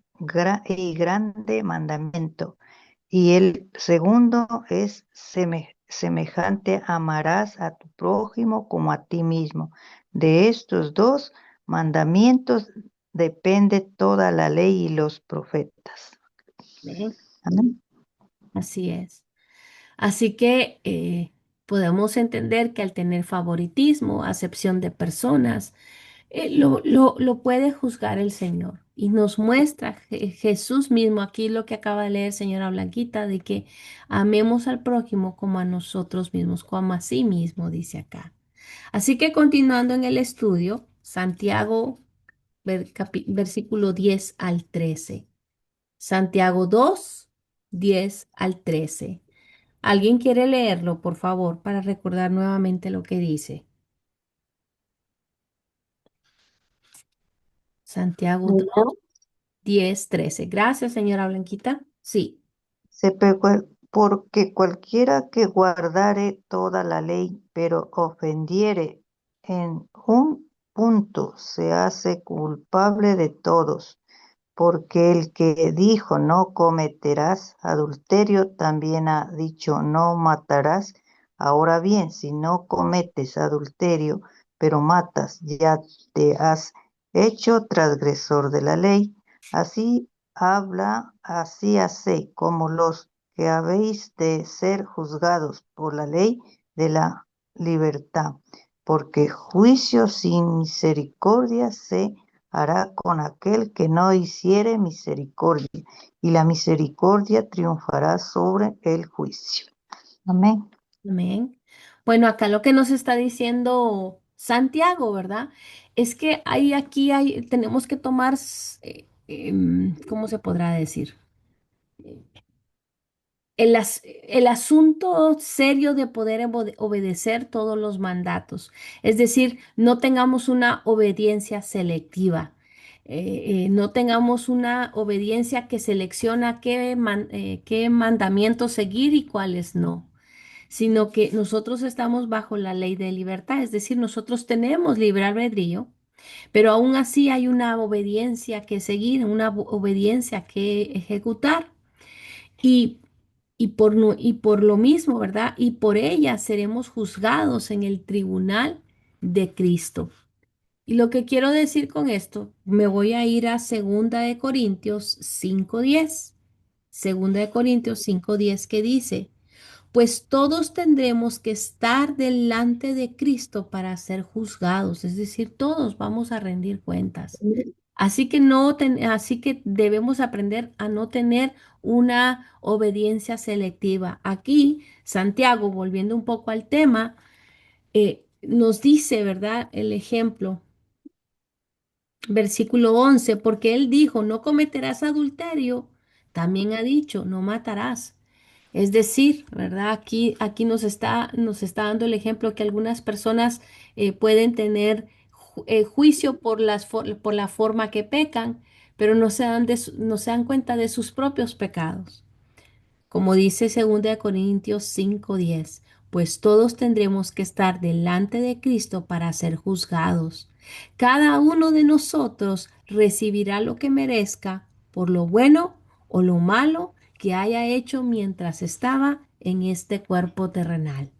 y grande mandamiento. Y el segundo es semejante, amarás a tu prójimo como a ti mismo. De estos dos mandamientos depende toda la ley y los profetas. Amén. Amén. Así es. Así que podemos entender que al tener favoritismo, acepción de personas, lo puede juzgar el Señor. Y nos muestra Jesús mismo aquí lo que acaba de leer señora Blanquita, de que amemos al prójimo como a nosotros mismos, como a sí mismo, dice acá. Así que continuando en el estudio, Santiago, versículo 10 al 13. Santiago 2 10 al 13. ¿Alguien quiere leerlo, por favor, para recordar nuevamente lo que dice? Santiago 2, Leo. 10, 13. Gracias, señora Blanquita. Sí. Porque cualquiera que guardare toda la ley, pero ofendiere en un punto, se hace culpable de todos. Porque el que dijo no cometerás adulterio, también ha dicho no matarás. Ahora bien, si no cometes adulterio, pero matas, ya te has hecho transgresor de la ley. Así habla, así hace, como los que habéis de ser juzgados por la ley de la libertad. Porque juicio sin misericordia se hará con aquel que no hiciere misericordia, y la misericordia triunfará sobre el juicio. Amén. Amén. Bueno, acá lo que nos está diciendo Santiago, ¿verdad? Es que tenemos que tomar, ¿cómo se podrá decir? El asunto serio de poder obedecer todos los mandatos. Es decir, no tengamos una obediencia selectiva. No tengamos una obediencia que selecciona qué mandamientos seguir y cuáles no, sino que nosotros estamos bajo la ley de libertad, es decir, nosotros tenemos libre albedrío, pero aún así hay una obediencia que seguir, una obediencia que ejecutar. Y y por lo mismo, ¿verdad? Y por ella seremos juzgados en el tribunal de Cristo. Y lo que quiero decir con esto, me voy a ir a Segunda de Corintios 5:10. Segunda de Corintios 5:10 que dice, pues todos tendremos que estar delante de Cristo para ser juzgados, es decir, todos vamos a rendir cuentas. Así que debemos aprender a no tener una obediencia selectiva. Aquí, Santiago, volviendo un poco al tema, nos dice, ¿verdad? El ejemplo, versículo 11, porque él dijo, no cometerás adulterio, también ha dicho, no matarás. Es decir, ¿verdad? Aquí nos está dando el ejemplo que algunas personas pueden tener juicio por la forma que pecan, pero no se dan cuenta de sus propios pecados. Como dice 2 Corintios 5:10, pues todos tendremos que estar delante de Cristo para ser juzgados. Cada uno de nosotros recibirá lo que merezca por lo bueno o lo malo que haya hecho mientras estaba en este cuerpo terrenal.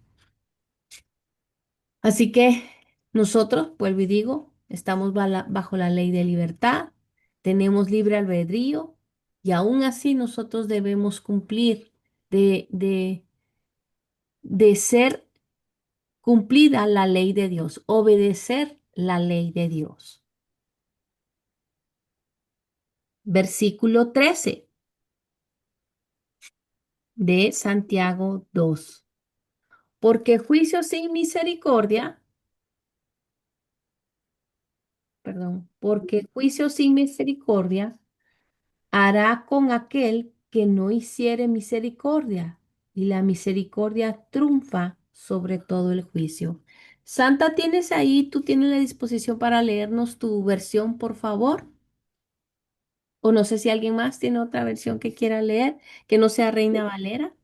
Así que nosotros, vuelvo y digo, estamos bajo la ley de libertad, tenemos libre albedrío y aún así nosotros debemos cumplir de ser cumplida la ley de Dios, obedecer la ley de Dios. Versículo 13 de Santiago 2. Porque juicio sin misericordia, perdón, porque juicio sin misericordia hará con aquel que no hiciere misericordia, y la misericordia triunfa sobre todo el juicio. Santa, ¿tienes ahí? ¿Tú tienes la disposición para leernos tu versión, por favor? O no sé si alguien más tiene otra versión que quiera leer, que no sea Reina Valera.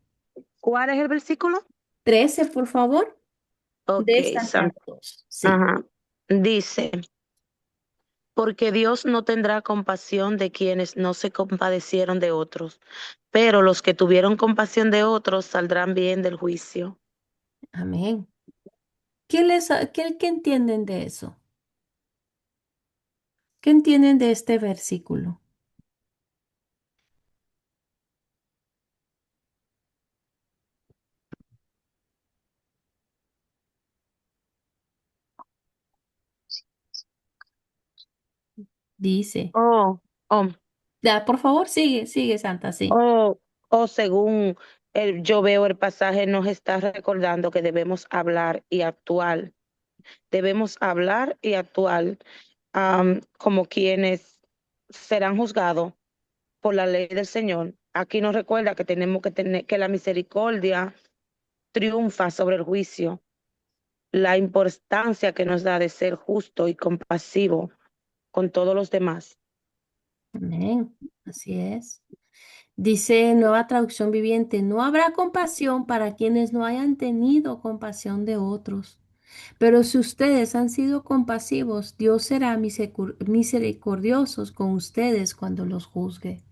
¿Cuál es el versículo? 13, por favor, Ok, de Santiago 2. Sí, ajá. Dice, porque Dios no tendrá compasión de quienes no se compadecieron de otros, pero los que tuvieron compasión de otros saldrán bien del juicio. amén. ¿Qué entienden de eso? ¿Qué entienden de este versículo? Dice, Oh, oh, ya, por favor, sigue, Santa, sí. oh, según yo veo el pasaje, nos está recordando que debemos hablar y actuar. Debemos hablar y actuar como quienes serán juzgados por la ley del Señor. Aquí nos recuerda que tenemos que tener que la misericordia triunfa sobre el juicio, la importancia que nos da de ser justo y compasivo con todos los demás. Amén. Así es. Dice Nueva Traducción Viviente, no habrá compasión para quienes no hayan tenido compasión de otros. Pero si ustedes han sido compasivos, Dios será misericordiosos con ustedes cuando los juzgue.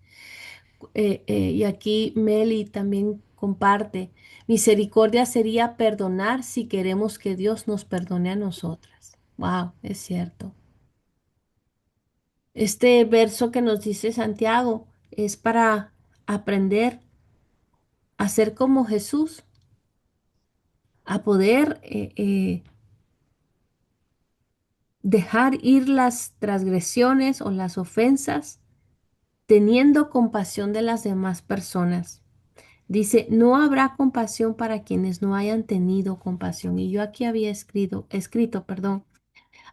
Y aquí Meli también comparte, misericordia sería perdonar si queremos que Dios nos perdone a nosotras. Wow, es cierto. Este verso que nos dice Santiago es para aprender a ser como Jesús, a poder dejar ir las transgresiones o las ofensas, teniendo compasión de las demás personas. Dice, no habrá compasión para quienes no hayan tenido compasión. Y yo aquí había perdón,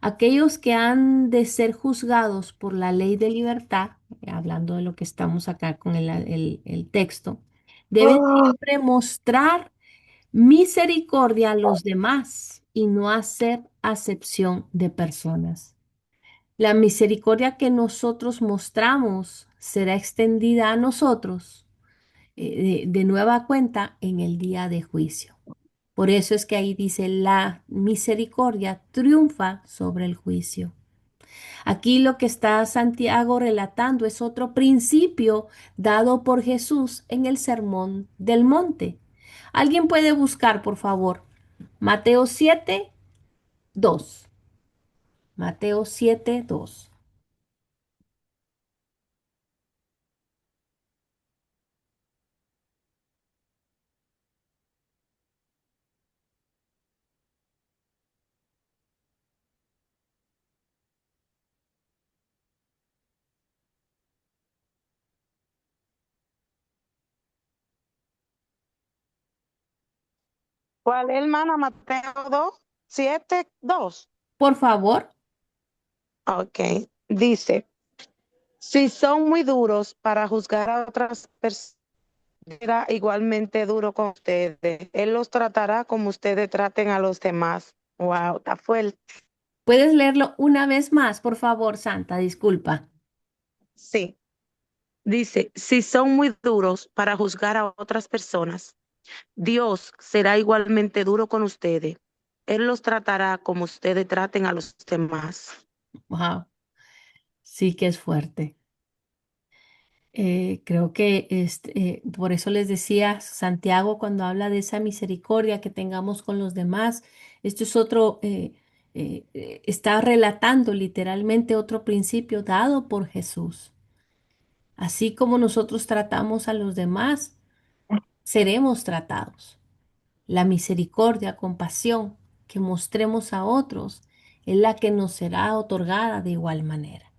aquellos que han de ser juzgados por la ley de libertad, hablando de lo que estamos acá con el texto, deben Oh, siempre mostrar misericordia a los demás y no hacer acepción de personas. La misericordia que nosotros mostramos será extendida a nosotros de nueva cuenta en el día de juicio. Por eso es que ahí dice, la misericordia triunfa sobre el juicio. Aquí lo que está Santiago relatando es otro principio dado por Jesús en el Sermón del Monte. ¿Alguien puede buscar, por favor? Mateo 7:2. Mateo 7:2. ¿Cuál es, hermana? Mateo 2:7-2. Por favor. Ok, dice, si son muy duros para juzgar a otras personas, será igualmente duro con ustedes. Él los tratará como ustedes traten a los demás. Wow, está fuerte. ¿Puedes leerlo una vez más, por favor, Santa? Disculpa. Sí, dice, si son muy duros para juzgar a otras personas, Dios será igualmente duro con ustedes. Él los tratará como ustedes traten a los demás. Wow, sí que es fuerte. Creo que por eso les decía Santiago cuando habla de esa misericordia que tengamos con los demás. Esto es otro, está relatando literalmente otro principio dado por Jesús. Así como nosotros tratamos a los demás, seremos tratados. La misericordia, compasión que mostremos a otros es la que nos será otorgada de igual manera.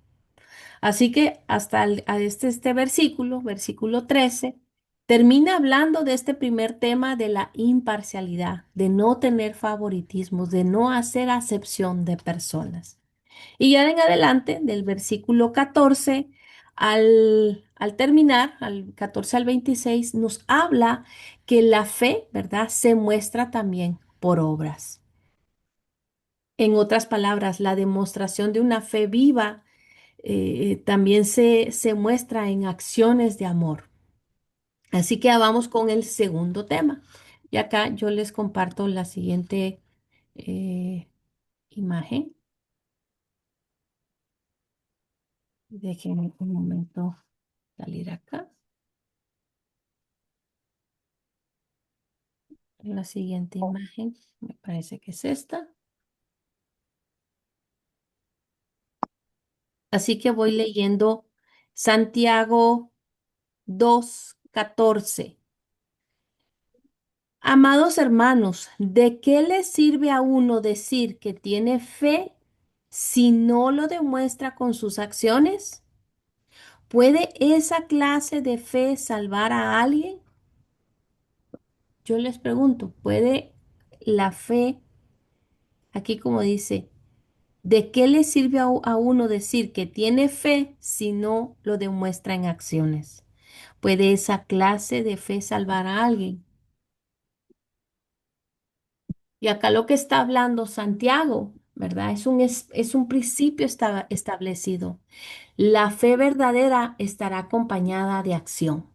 Así que hasta este versículo, versículo 13, termina hablando de este primer tema de la imparcialidad, de no tener favoritismos, de no hacer acepción de personas. Y ya en adelante, del versículo 14 al terminar, al 14 al 26, nos habla que la fe, ¿verdad?, se muestra también por obras. En otras palabras, la demostración de una fe viva también se muestra en acciones de amor. Así que vamos con el segundo tema. Y acá yo les comparto la siguiente eh, imagen. Déjenme un momento salir acá. La siguiente imagen, me parece que es esta. Así que voy leyendo Santiago 2:14. Amados hermanos, ¿de qué le sirve a uno decir que tiene fe si no lo demuestra con sus acciones? ¿Puede esa clase de fe salvar a alguien? Yo les pregunto, ¿puede la fe, aquí como dice, ¿de qué le sirve a uno decir que tiene fe si no lo demuestra en acciones? ¿Puede esa clase de fe salvar a alguien? Y acá lo que está hablando Santiago, ¿verdad? Es un principio establecido. La fe verdadera estará acompañada de acción.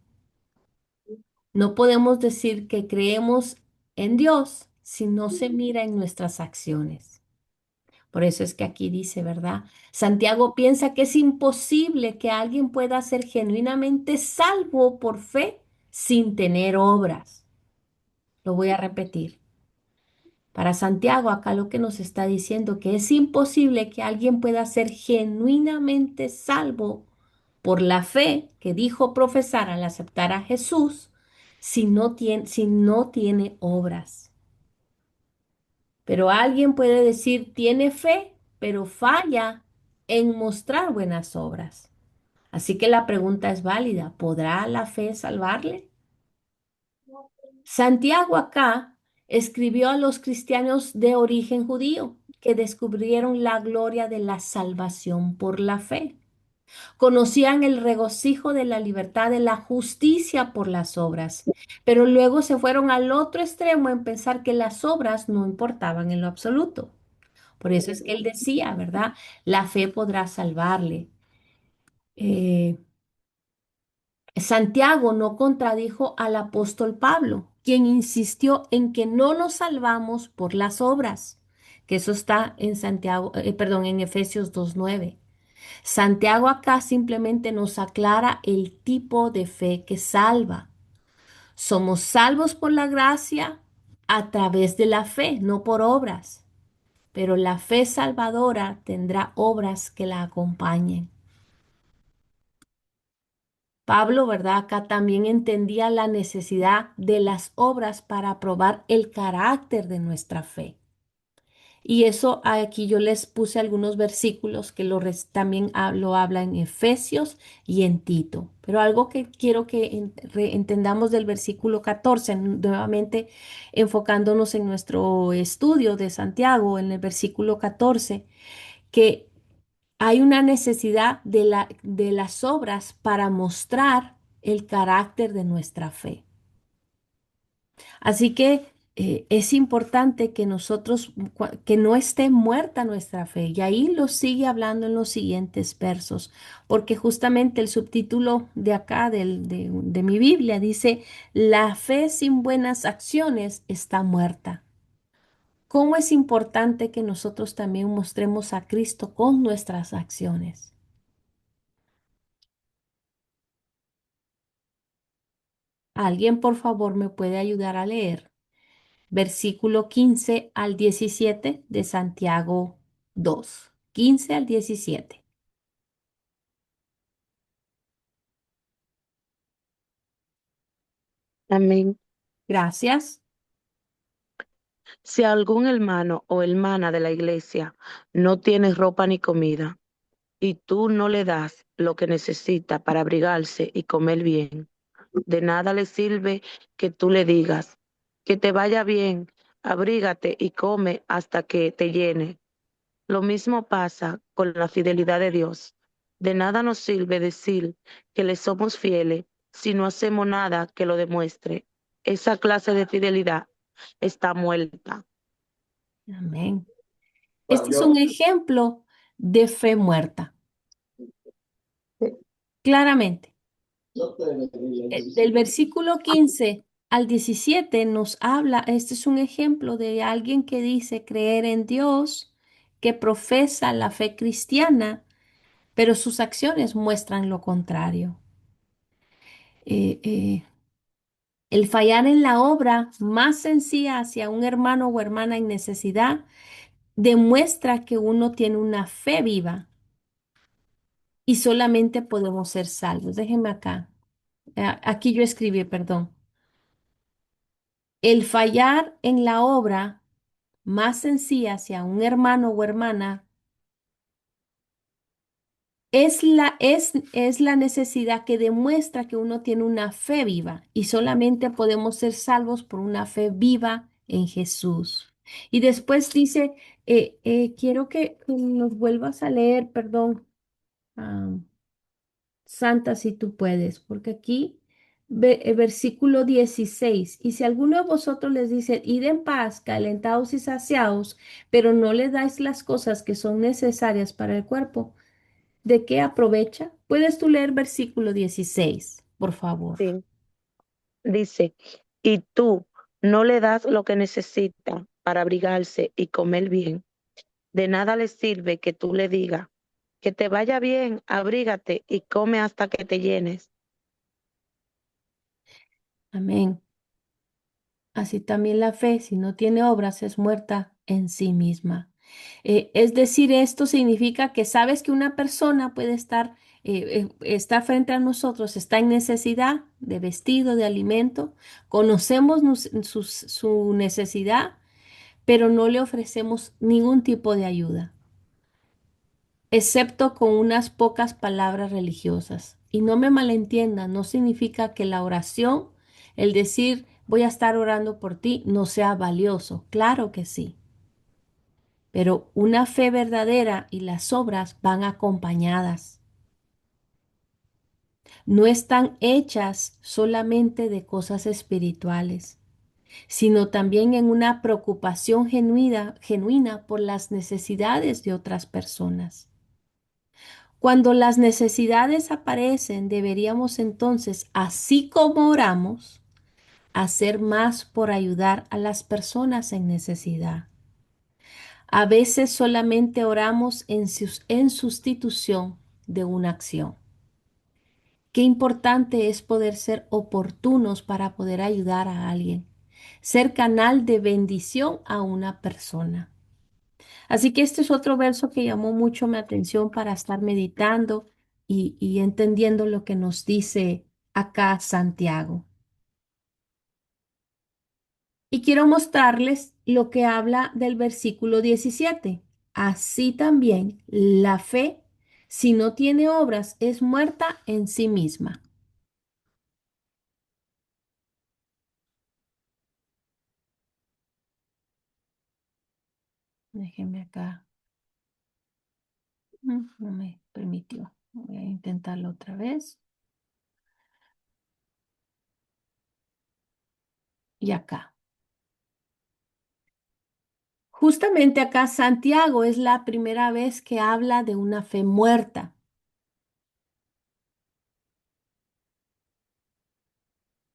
No podemos decir que creemos en Dios si no se mira en nuestras acciones. Por eso es que aquí dice, ¿verdad? Santiago piensa que es imposible que alguien pueda ser genuinamente salvo por fe sin tener obras. Lo voy a repetir. Para Santiago, acá lo que nos está diciendo que es imposible que alguien pueda ser genuinamente salvo por la fe que dijo profesar al aceptar a Jesús si no tiene obras. Pero alguien puede decir tiene fe, pero falla en mostrar buenas obras. Así que la pregunta es válida. ¿Podrá la fe salvarle? Santiago acá escribió a los cristianos de origen judío que descubrieron la gloria de la salvación por la fe. Conocían el regocijo de la libertad, de la justicia por las obras, pero luego se fueron al otro extremo en pensar que las obras no importaban en lo absoluto. Por eso es que él decía, ¿verdad? La fe podrá salvarle. Eh, Santiago no contradijo al apóstol Pablo, quien insistió en que no nos salvamos por las obras, que eso está en perdón, en Efesios 2:9. Santiago acá simplemente nos aclara el tipo de fe que salva. Somos salvos por la gracia a través de la fe, no por obras, pero la fe salvadora tendrá obras que la acompañen. Pablo, ¿verdad? Acá también entendía la necesidad de las obras para probar el carácter de nuestra fe. Y eso aquí yo les puse algunos versículos que también lo habla en Efesios y en Tito. Pero algo que quiero que entendamos del versículo 14, nuevamente enfocándonos en nuestro estudio de Santiago, en el versículo 14, que hay una necesidad de las obras para mostrar el carácter de nuestra fe. Así que es importante que nosotros, que no esté muerta nuestra fe. Y ahí lo sigue hablando en los siguientes versos, porque justamente el subtítulo de acá de mi Biblia dice, la fe sin buenas acciones está muerta. ¿Cómo es importante que nosotros también mostremos a Cristo con nuestras acciones? ¿Alguien, por favor, me puede ayudar a leer? Versículo 15 al 17 de Santiago 2. 15 al 17. Amén. Gracias. Si algún hermano o hermana de la iglesia no tiene ropa ni comida, y tú no le das lo que necesita para abrigarse y comer bien, de nada le sirve que tú le digas, que te vaya bien, abrígate y come hasta que te llene. Lo mismo pasa con la fidelidad de Dios. De nada nos sirve decir que le somos fieles si no hacemos nada que lo demuestre. Esa clase de fidelidad está muerta. Amén. Este es un ejemplo de fe muerta, claramente. Del versículo 15 al 17 nos habla, este es un ejemplo de alguien que dice creer en Dios, que profesa la fe cristiana, pero sus acciones muestran lo contrario. Eh, eh, el fallar en la obra más sencilla hacia un hermano o hermana en necesidad demuestra que uno tiene una fe viva y solamente podemos ser salvos. Déjenme acá. Aquí yo escribí, perdón. El fallar en la obra más sencilla hacia un hermano o hermana es la necesidad que demuestra que uno tiene una fe viva y solamente podemos ser salvos por una fe viva en Jesús. Y después dice, quiero que nos vuelvas a leer, perdón, ah, Santa, si tú puedes, porque aquí, versículo 16, y si alguno de vosotros les dice, id en paz, calentados y saciados, pero no le dais las cosas que son necesarias para el cuerpo, ¿de qué aprovecha? ¿Puedes tú leer versículo 16, por favor? Sí. Dice, y tú no le das lo que necesita para abrigarse y comer bien. De nada le sirve que tú le digas, que te vaya bien, abrígate y come hasta que te llenes. Amén. Así también la fe, si no tiene obras, es muerta en sí misma. Es decir, esto significa que sabes que una persona puede estar, está frente a nosotros, está en necesidad de vestido, de alimento, conocemos su necesidad, pero no le ofrecemos ningún tipo de ayuda, excepto con unas pocas palabras religiosas. Y no me malentiendan, no significa que la oración, el decir voy a estar orando por ti, no sea valioso. Claro que sí. Pero una fe verdadera y las obras van acompañadas. No están hechas solamente de cosas espirituales, sino también en una preocupación genuina por las necesidades de otras personas. Cuando las necesidades aparecen, deberíamos entonces, así como oramos, hacer más por ayudar a las personas en necesidad. A veces solamente oramos en sustitución de una acción. Qué importante es poder ser oportunos para poder ayudar a alguien, ser canal de bendición a una persona. Así que este es otro verso que llamó mucho mi atención para estar meditando y entendiendo lo que nos dice acá Santiago. Y quiero mostrarles lo que habla del versículo 17. Así también la fe, si no tiene obras, es muerta en sí misma. Déjenme acá. No me permitió. Voy a intentarlo otra vez. Y acá. Justamente acá Santiago es la primera vez que habla de una fe muerta.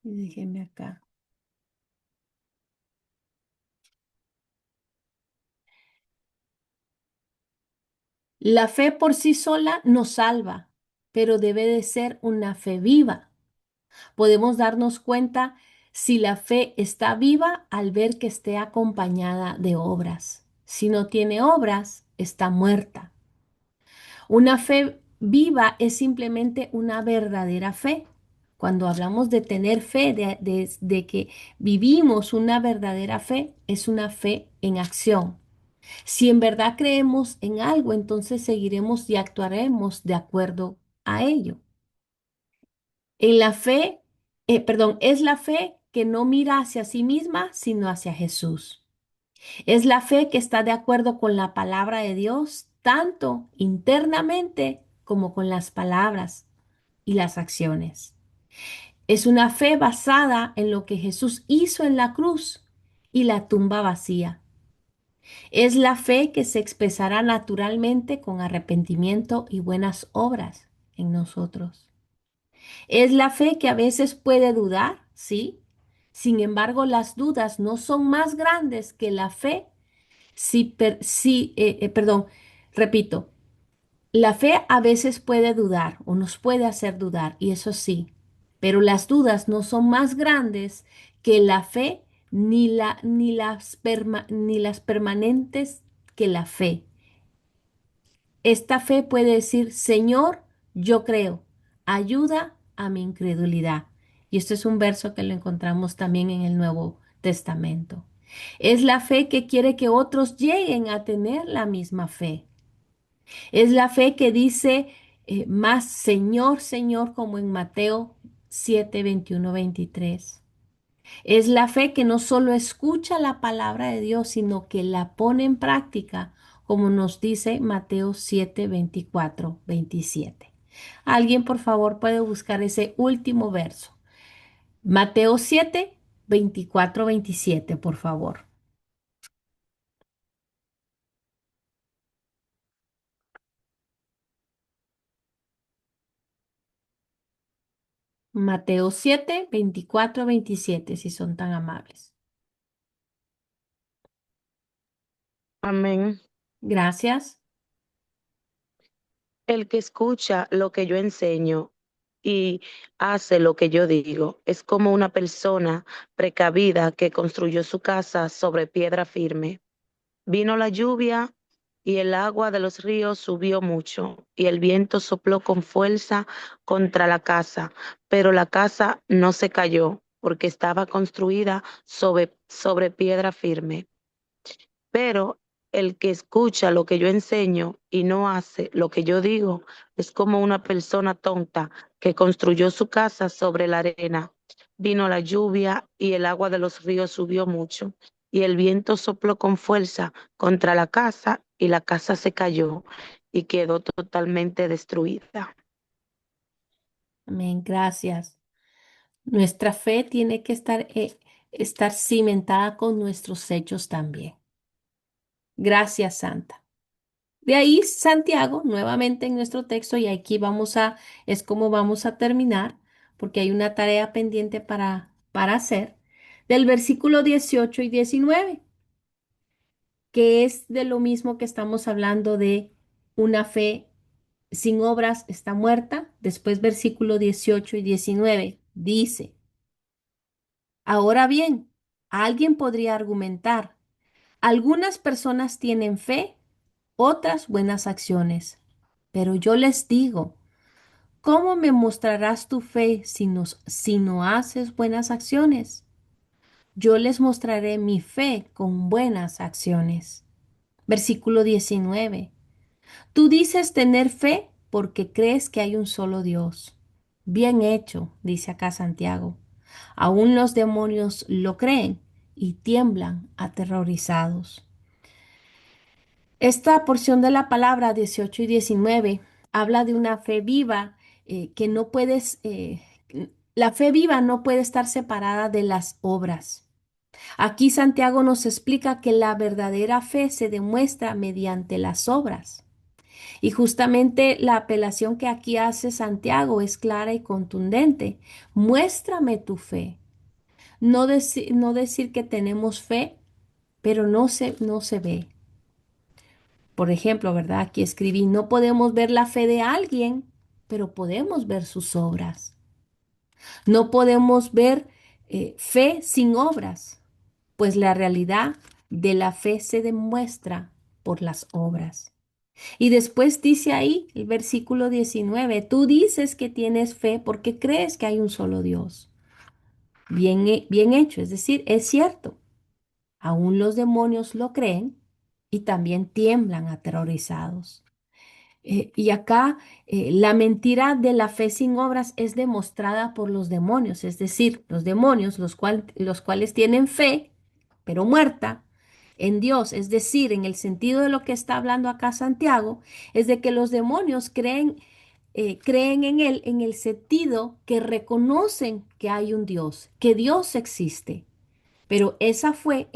Y déjenme acá. La fe por sí sola nos salva, pero debe de ser una fe viva. Podemos darnos cuenta si la fe está viva al ver que esté acompañada de obras. Si no tiene obras, está muerta. Una fe viva es simplemente una verdadera fe. Cuando hablamos de tener fe, de que vivimos una verdadera fe, es una fe en acción. Si en verdad creemos en algo, entonces seguiremos y actuaremos de acuerdo a ello. En la fe, perdón, es la fe que no mira hacia sí misma, sino hacia Jesús. Es la fe que está de acuerdo con la palabra de Dios, tanto internamente como con las palabras y las acciones. Es una fe basada en lo que Jesús hizo en la cruz y la tumba vacía. Es la fe que se expresará naturalmente con arrepentimiento y buenas obras en nosotros. Es la fe que a veces puede dudar, ¿sí? Sin embargo, las dudas no son más grandes que la fe perdón, repito, la fe a veces puede dudar o nos puede hacer dudar, y eso sí, pero las dudas no son más grandes que la fe ni las permanentes que la fe. Esta fe puede decir, Señor, yo creo, ayuda a mi incredulidad. Y esto es un verso que lo encontramos también en el Nuevo Testamento. Es la fe que quiere que otros lleguen a tener la misma fe. Es la fe que dice más Señor, Señor, como en Mateo 7, 21, 23. Es la fe que no solo escucha la palabra de Dios, sino que la pone en práctica, como nos dice Mateo 7, 24, 27. Alguien, por favor, puede buscar ese último verso. Mateo 7, 24, 27, por favor. Mateo 7, 24, 27, si son tan amables. Amén. Gracias. El que escucha lo que yo enseño y hace lo que yo digo es como una persona precavida que construyó su casa sobre piedra firme. Vino la lluvia y el agua de los ríos subió mucho y el viento sopló con fuerza contra la casa, pero la casa no se cayó porque estaba construida sobre piedra firme. Pero el que escucha lo que yo enseño y no hace lo que yo digo es como una persona tonta que construyó su casa sobre la arena. Vino la lluvia y el agua de los ríos subió mucho y el viento sopló con fuerza contra la casa y la casa se cayó y quedó totalmente destruida. Amén. Gracias. Nuestra fe tiene que estar cimentada con nuestros hechos también. Gracias, Santa. De ahí Santiago, nuevamente en nuestro texto, y aquí es como vamos a terminar, porque hay una tarea pendiente para hacer, del versículo 18 y 19, que es de lo mismo que estamos hablando de una fe sin obras está muerta. Después versículo 18 y 19 dice, ahora bien, alguien podría argumentar, algunas personas tienen fe, otras buenas acciones, pero yo les digo, ¿cómo me mostrarás tu fe si no haces buenas acciones? Yo les mostraré mi fe con buenas acciones. Versículo 19. Tú dices tener fe porque crees que hay un solo Dios. Bien hecho, dice acá Santiago. Aún los demonios lo creen y tiemblan aterrorizados. Esta porción de la palabra 18 y 19 habla de una fe viva que no la fe viva no puede estar separada de las obras. Aquí Santiago nos explica que la verdadera fe se demuestra mediante las obras. Y justamente la apelación que aquí hace Santiago es clara y contundente. Muéstrame tu fe. No decir que tenemos fe, pero no se ve. Por ejemplo, ¿verdad? Aquí escribí, no podemos ver la fe de alguien, pero podemos ver sus obras. No podemos ver fe sin obras, pues la realidad de la fe se demuestra por las obras. Y después dice ahí el versículo 19, tú dices que tienes fe porque crees que hay un solo Dios. Bien, bien hecho, es decir, es cierto. Aún los demonios lo creen y también tiemblan aterrorizados. Y acá la mentira de la fe sin obras es demostrada por los demonios, es decir, los demonios, los cuales tienen fe, pero muerta en Dios, es decir, en el sentido de lo que está hablando acá Santiago, es de que los demonios creen en Él en el sentido que reconocen que hay un Dios, que Dios existe. Pero esa fe,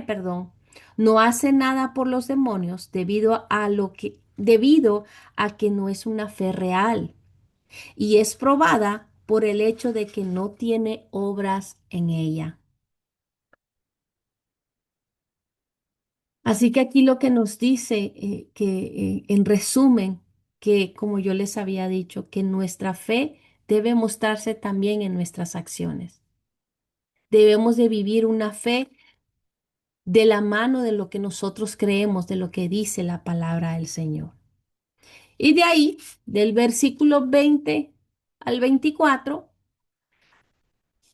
perdón, no hace nada por los demonios debido a que no es una fe real y es probada por el hecho de que no tiene obras en ella. Así que aquí lo que nos dice, en resumen, que como yo les había dicho, que nuestra fe debe mostrarse también en nuestras acciones. Debemos de vivir una fe de la mano de lo que nosotros creemos, de lo que dice la palabra del Señor. Y de ahí, del versículo 20 al 24,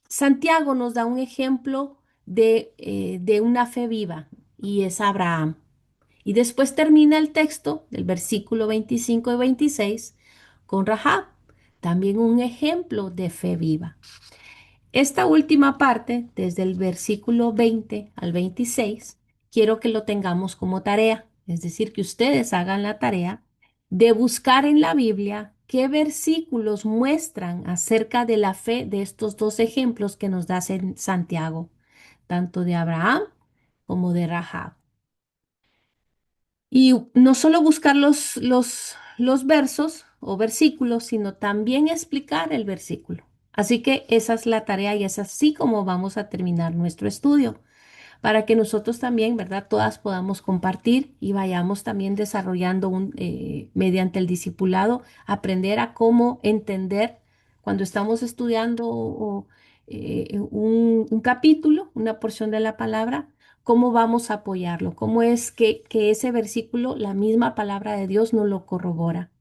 Santiago nos da un ejemplo de una fe viva y es Abraham. Y después termina el texto del versículo 25 y 26 con Rahab, también un ejemplo de fe viva. Esta última parte, desde el versículo 20 al 26, quiero que lo tengamos como tarea, es decir, que ustedes hagan la tarea de buscar en la Biblia qué versículos muestran acerca de la fe de estos dos ejemplos que nos da Santiago, tanto de Abraham como de Rahab. Y no solo buscar los versos o versículos, sino también explicar el versículo. Así que esa es la tarea y es así como vamos a terminar nuestro estudio, para que nosotros también, ¿verdad? Todas podamos compartir y vayamos también desarrollando mediante el discipulado, aprender a cómo entender cuando estamos estudiando un capítulo, una porción de la palabra, cómo vamos a apoyarlo, cómo es que ese versículo, la misma palabra de Dios nos lo corrobora.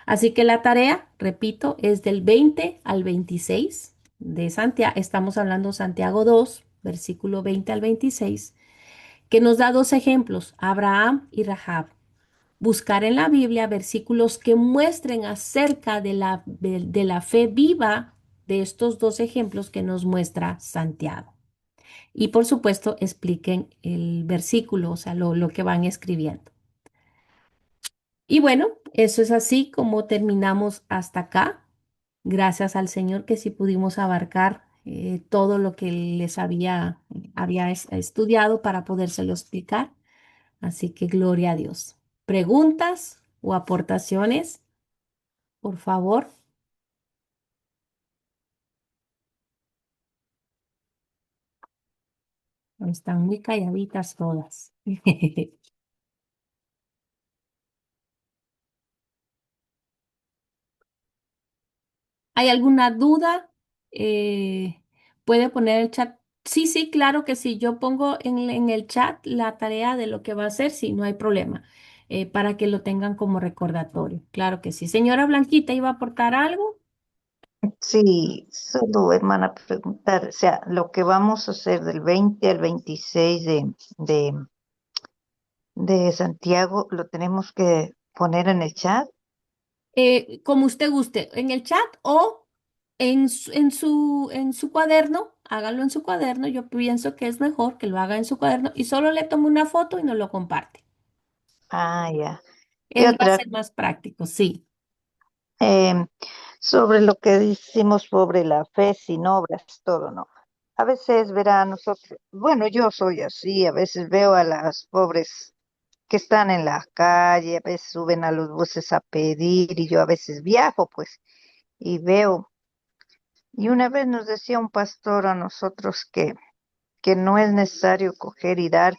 Así que la tarea, repito, es del 20 al 26 de Santiago. Estamos hablando Santiago 2, versículo 20 al 26, que nos da dos ejemplos, Abraham y Rahab. Buscar en la Biblia versículos que muestren acerca de la fe viva de estos dos ejemplos que nos muestra Santiago. Y por supuesto, expliquen el versículo, o sea, lo que van escribiendo. Y bueno, eso es así como terminamos hasta acá. Gracias al Señor que sí pudimos abarcar todo lo que les había estudiado para podérselo explicar. Así que gloria a Dios. ¿Preguntas o aportaciones? Por favor. Están muy calladitas todas. ¿Hay alguna duda? Eh, ¿Puede poner el chat? Sí, sí, claro que sí. Yo pongo en el chat la tarea de lo que va a hacer, sí, no hay problema, para que lo tengan como recordatorio. Claro que sí. Señora Blanquita, ¿iba a aportar algo? Sí, solo hermana preguntar, o sea, lo que vamos a hacer del 20 al 26 de Santiago, ¿lo tenemos que poner en el chat? Como usted guste, en el chat o en su cuaderno, hágalo en su cuaderno. Yo pienso que es mejor que lo haga en su cuaderno y solo le tome una foto y nos lo comparte. Ah, ya. Y Va a otra, ser más práctico, sí. em, sobre lo que decimos sobre la fe sin obras, todo, ¿no? A veces, verá, nosotros, bueno, yo soy así, a veces veo a las pobres que están en la calle, a veces suben a los buses a pedir y yo a veces viajo, pues, y veo. Y una vez nos decía un pastor a nosotros que no es necesario coger y dar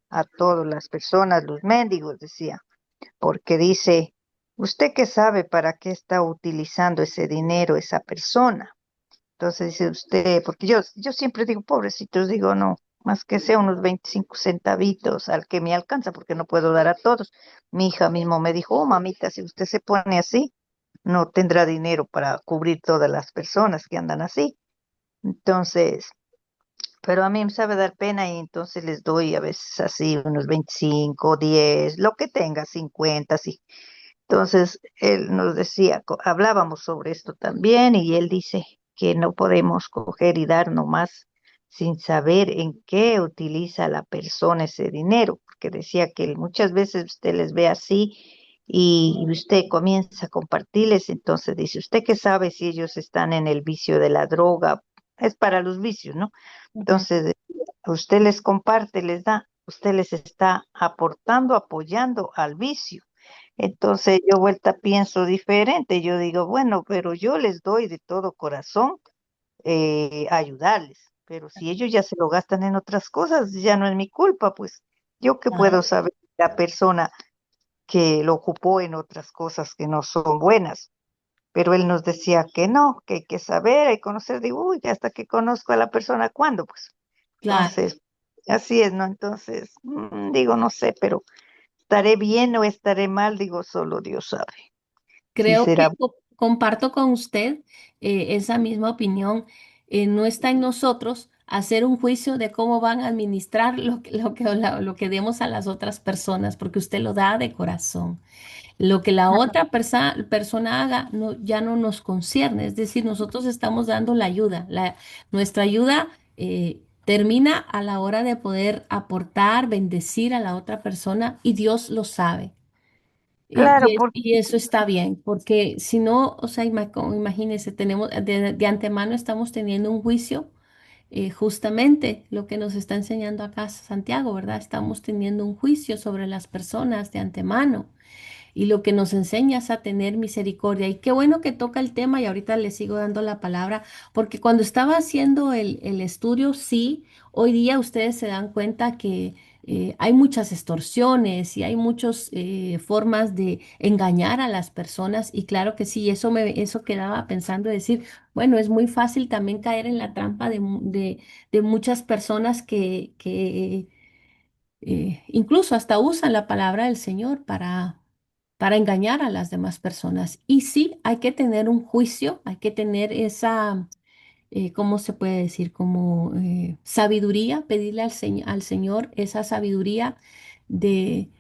a todas las personas, los mendigos, decía, porque dice, ¿usted qué sabe para qué está utilizando ese dinero esa persona? Entonces dice usted, porque yo siempre digo, pobrecitos, digo, no, más que sea unos 25 centavitos al que me alcanza, porque no puedo dar a todos. Mi hija mismo me dijo, oh, mamita, si usted se pone así, no tendrá dinero para cubrir todas las personas que andan así. Entonces, pero a mí me sabe dar pena y entonces les doy a veces así unos 25, 10, lo que tenga, 50, sí. Entonces, él nos decía, hablábamos sobre esto también y él dice que no podemos coger y dar nomás sin saber en qué utiliza la persona ese dinero, porque decía que muchas veces usted les ve así y usted comienza a compartirles, entonces dice, ¿usted qué sabe si ellos están en el vicio de la droga? Es para los vicios, ¿no? Ujú. Entonces, usted les comparte, les da, usted les está aportando, apoyando al vicio. Entonces yo vuelta pienso diferente, yo digo, bueno, pero yo les doy de todo corazón ayudarles, pero si ellos ya se lo gastan en otras cosas, ya no es mi culpa, pues yo qué puedo Claro, saber la persona que lo ocupó en otras cosas que no son buenas. Pero él nos decía que no, que hay que saber, hay que conocer, digo, uy, hasta que conozco a la persona, ¿cuándo? Pues claro. entonces, así es, ¿no? Entonces, digo, no sé, pero estaré bien o estaré mal, digo, solo Dios sabe. Si Creo será, que comparto con usted esa misma opinión. No está en nosotros hacer un juicio de cómo van a administrar lo que demos a las otras personas, porque usted lo da de corazón. Lo que la otra persona haga ya no nos concierne, es decir, nosotros estamos dando la ayuda. Nuestra ayuda termina a la hora de poder aportar, bendecir a la otra persona y Dios lo sabe. claro, porque Y eso está bien, porque si no, o sea, imagínense, tenemos de antemano estamos teniendo un juicio, justamente lo que nos está enseñando acá Santiago, ¿verdad? Estamos teniendo un juicio sobre las personas de antemano y lo que nos enseña es a tener misericordia. Y qué bueno que toca el tema y ahorita le sigo dando la palabra, porque cuando estaba haciendo el estudio, sí, hoy día ustedes se dan cuenta que hay muchas extorsiones y hay muchas formas de engañar a las personas y claro que sí, eso quedaba pensando decir, bueno, es muy fácil también caer en la trampa de muchas personas que incluso hasta usan la palabra del Señor para engañar a las demás personas. Y sí, hay que tener un juicio, hay que tener esa, ¿cómo se puede decir? Como sabiduría, pedirle al Señor esa sabiduría de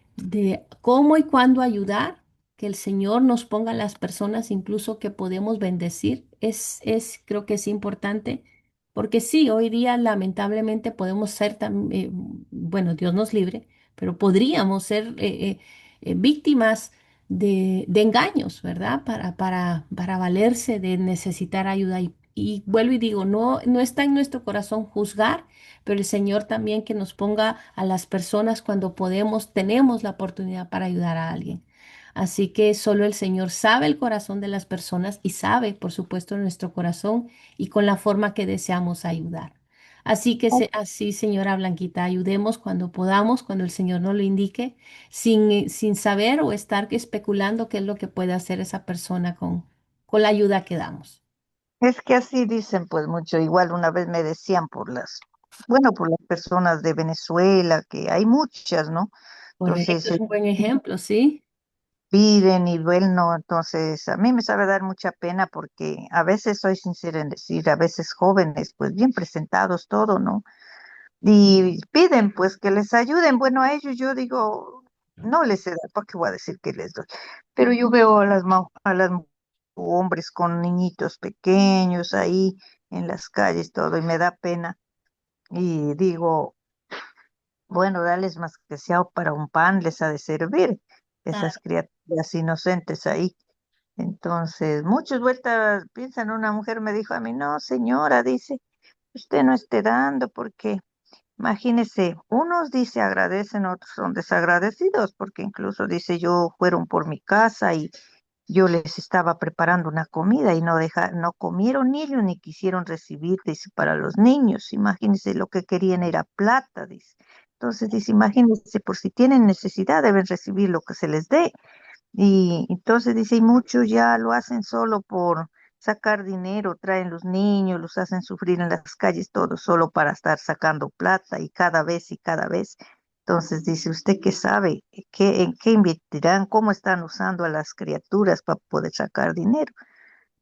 cómo y cuándo ayudar, que el Señor nos ponga las personas incluso que podemos bendecir. Creo que es importante, porque sí, hoy día lamentablemente podemos ser también, bueno, Dios nos libre, pero podríamos ser víctimas de engaños, ¿verdad? Para valerse de necesitar ayuda. Y vuelvo y digo, no está en nuestro corazón juzgar, pero el Señor también que nos ponga a las personas cuando tenemos la oportunidad para ayudar a alguien. Así que solo el Señor sabe el corazón de las personas y sabe, por supuesto, nuestro corazón y con la forma que deseamos ayudar. Así que así, señora Blanquita, ayudemos cuando podamos, cuando el Señor nos lo indique, sin saber o estar especulando qué es lo que puede hacer esa persona con la ayuda que damos. es que así dicen pues mucho, igual una vez me decían bueno, por las personas de Venezuela, que hay muchas, ¿no? Entonces, Correcto, es un buen ejemplo, ¿sí? piden y bueno, entonces a mí me sabe dar mucha pena porque a veces soy sincera en decir, a veces jóvenes, pues bien presentados, todo, ¿no? Y piden pues que les ayuden. Bueno, a ellos yo digo, no les he dado, ¿para qué voy a decir que les doy? Pero yo veo a las hombres con niñitos pequeños ahí en las calles, todo, y me da pena. Y digo, bueno, darles más que sea para un pan, les ha de servir esas Claro. criaturas inocentes ahí. Entonces, muchos vueltas piensan, una mujer me dijo a mí, no, señora, dice, usted no esté dando porque imagínese, unos dice agradecen, otros son desagradecidos, porque incluso dice yo fueron por mi casa y yo les estaba preparando una comida y no comieron ni ellos ni quisieron recibir, dice, para los niños. Imagínese lo que querían era plata, dice. Entonces dice, imagínense, por si tienen necesidad deben recibir lo que se les dé. Y entonces dice, y muchos ya lo hacen solo por sacar dinero, traen los niños, los hacen sufrir en las calles, todo solo para estar sacando plata y cada vez y cada vez. Entonces dice, ¿usted qué sabe? En qué invertirán? ¿Cómo están usando a las criaturas para poder sacar dinero?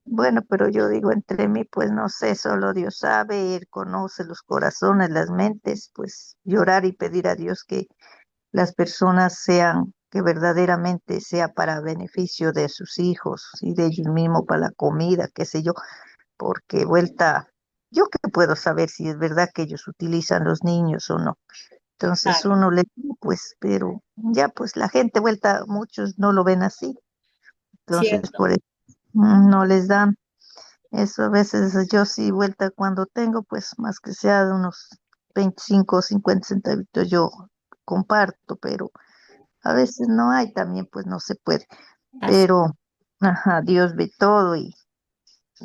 Bueno, pero yo digo entre mí, pues no sé, solo Dios sabe, Él conoce los corazones, las mentes, pues llorar y pedir a Dios que las personas sean, que verdaderamente sea para beneficio de sus hijos y de ellos mismos, para la comida, qué sé yo, porque vuelta, yo qué puedo saber si es verdad que ellos utilizan los niños o no. Entonces Claro. uno le, pues, pero ya pues la gente vuelta, muchos no lo ven así, entonces Cierto. por eso no les dan. Eso a veces yo sí vuelta cuando tengo, pues más que sea de unos 25 o 50 centavitos yo comparto, pero a veces no hay también, pues no se puede. Así. Pero, ajá, Dios ve todo y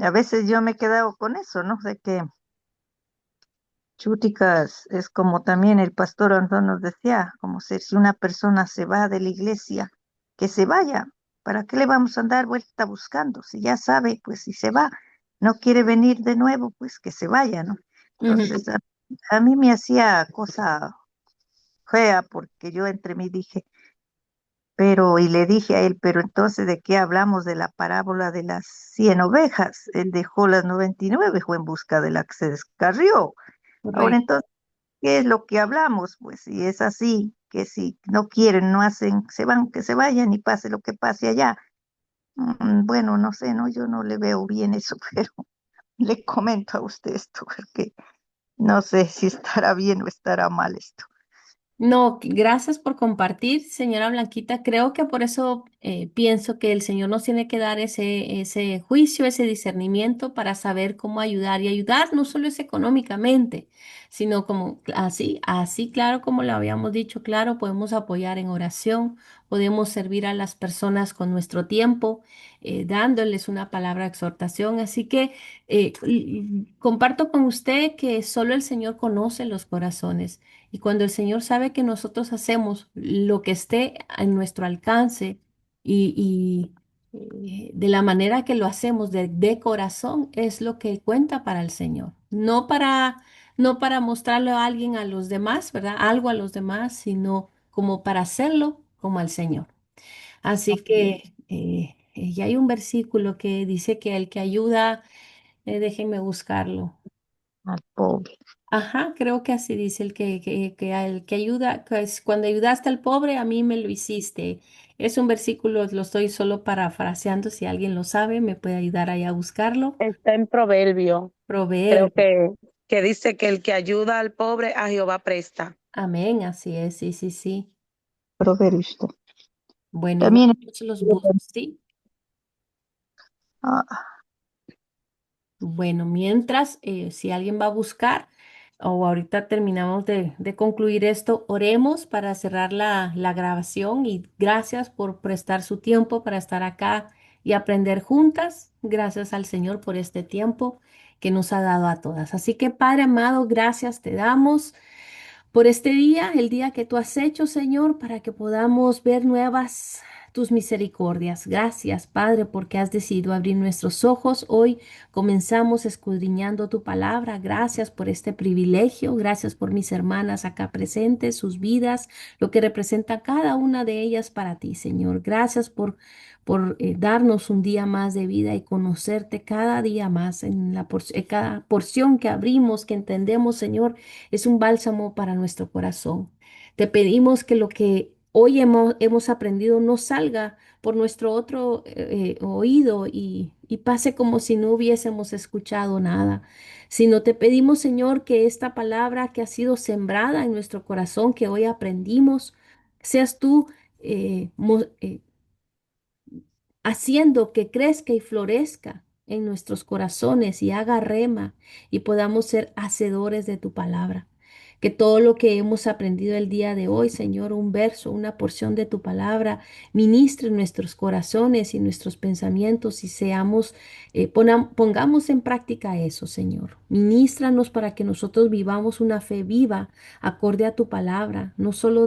a veces yo me he quedado con eso, ¿no? De que chúticas es como también el pastor Antón nos decía, como si una persona se va de la iglesia, que se vaya. ¿Para qué le vamos a andar vuelta buscando? Si ya sabe, pues si se va, no quiere venir de nuevo, pues que se vaya, ¿no? Ujú. Entonces, a mí me hacía cosa fea porque yo entre mí dije, pero, y le dije a él, pero entonces, ¿de qué hablamos de la parábola de las 100 ovejas? Él dejó las 99, fue en busca de la que se descarrió. Ahora Correcto. entonces, ¿qué es lo que hablamos? Pues si es así, que si no quieren, no hacen, se van, que se vayan y pase lo que pase allá. Bueno, no sé, no, yo no le veo bien eso, pero le comento a usted esto, porque no sé si estará bien o estará mal esto. No, gracias por compartir, señora Blanquita. Creo que por eso pienso que el Señor nos tiene que dar ese juicio, ese discernimiento para saber cómo ayudar y ayudar no solo es económicamente, sino como así claro como lo habíamos dicho, claro, podemos apoyar en oración, podemos servir a las personas con nuestro tiempo, dándoles una palabra de exhortación. Así que comparto con usted que solo el Señor conoce los corazones. Y cuando el Señor sabe que nosotros hacemos lo que esté en nuestro alcance de la manera que lo hacemos de corazón, es lo que cuenta para el Señor. No para mostrarle a alguien a los demás, ¿verdad? Algo a los demás, sino como para hacerlo como al Señor. Así que ya hay un versículo que dice que el que ayuda, déjenme buscarlo. Al pobre. Ajá, creo que así dice el que ayuda, que es cuando ayudaste al pobre, a mí me lo hiciste. Es un versículo, lo estoy solo parafraseando, si alguien lo sabe, me puede ayudar ahí a buscarlo. Está en Proverbio, creo Proverbio. que dice que el que ayuda al pobre a Jehová presta. Amén, así es, sí, sí, sí. Proverbios. Bueno, igual También, yo los busco, ¿sí? ah, Bueno, mientras, si alguien va a buscar, o ahorita terminamos de concluir esto, oremos para cerrar la grabación y gracias por prestar su tiempo para estar acá y aprender juntas. Gracias al Señor por este tiempo que nos ha dado a todas. Así que Padre amado, gracias te damos por este día, el día que tú has hecho, Señor, para que podamos ver nuevas tus misericordias. Gracias, Padre, porque has decidido abrir nuestros ojos. Hoy comenzamos escudriñando tu palabra. Gracias por este privilegio. Gracias por mis hermanas acá presentes, sus vidas, lo que representa cada una de ellas para ti, Señor. Gracias por darnos un día más de vida y conocerte cada día más en cada porción que abrimos, que entendemos, Señor, es un bálsamo para nuestro corazón. Te pedimos que lo que hoy hemos aprendido no salga por nuestro otro oído y pase como si no hubiésemos escuchado nada, sino te pedimos, Señor, que esta palabra que ha sido sembrada en nuestro corazón, que hoy aprendimos, seas tú haciendo que crezca y florezca en nuestros corazones y haga rema y podamos ser hacedores de tu palabra. Que todo lo que hemos aprendido el día de hoy, Señor, un verso, una porción de tu palabra, ministre en nuestros corazones y nuestros pensamientos y pongamos en práctica eso, Señor. Ministranos para que nosotros vivamos una fe viva, acorde a tu palabra, no solo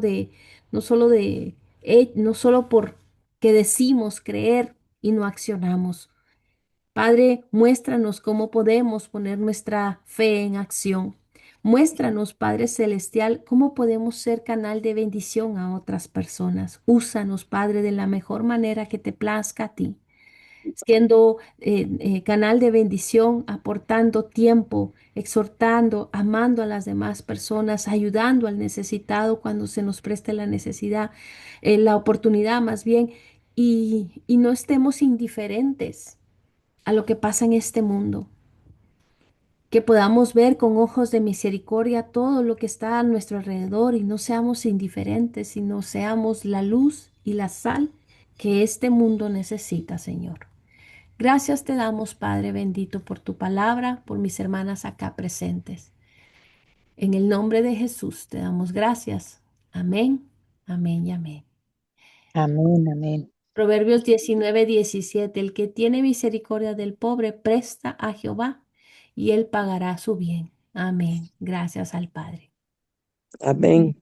por que decimos creer y no accionamos. Padre, muéstranos cómo podemos poner nuestra fe en acción. Muéstranos, Padre Celestial, cómo podemos ser canal de bendición a otras personas. Úsanos, Padre, de la mejor manera que te plazca a ti, siendo canal de bendición, aportando tiempo, exhortando, amando a las demás personas, ayudando al necesitado cuando se nos preste la necesidad, la oportunidad más bien, y no estemos indiferentes a lo que pasa en este mundo, que podamos ver con ojos de misericordia todo lo que está a nuestro alrededor y no seamos indiferentes, sino seamos la luz y la sal que este mundo necesita, Señor. Gracias te damos, Padre bendito, por tu palabra, por mis hermanas acá presentes. En el nombre de Jesús te damos gracias. Amén, amén y amén. Amén, amén. Proverbios 19:17. El que tiene misericordia del pobre presta a Jehová y él pagará su bien. Amén. Gracias al Padre. Amén.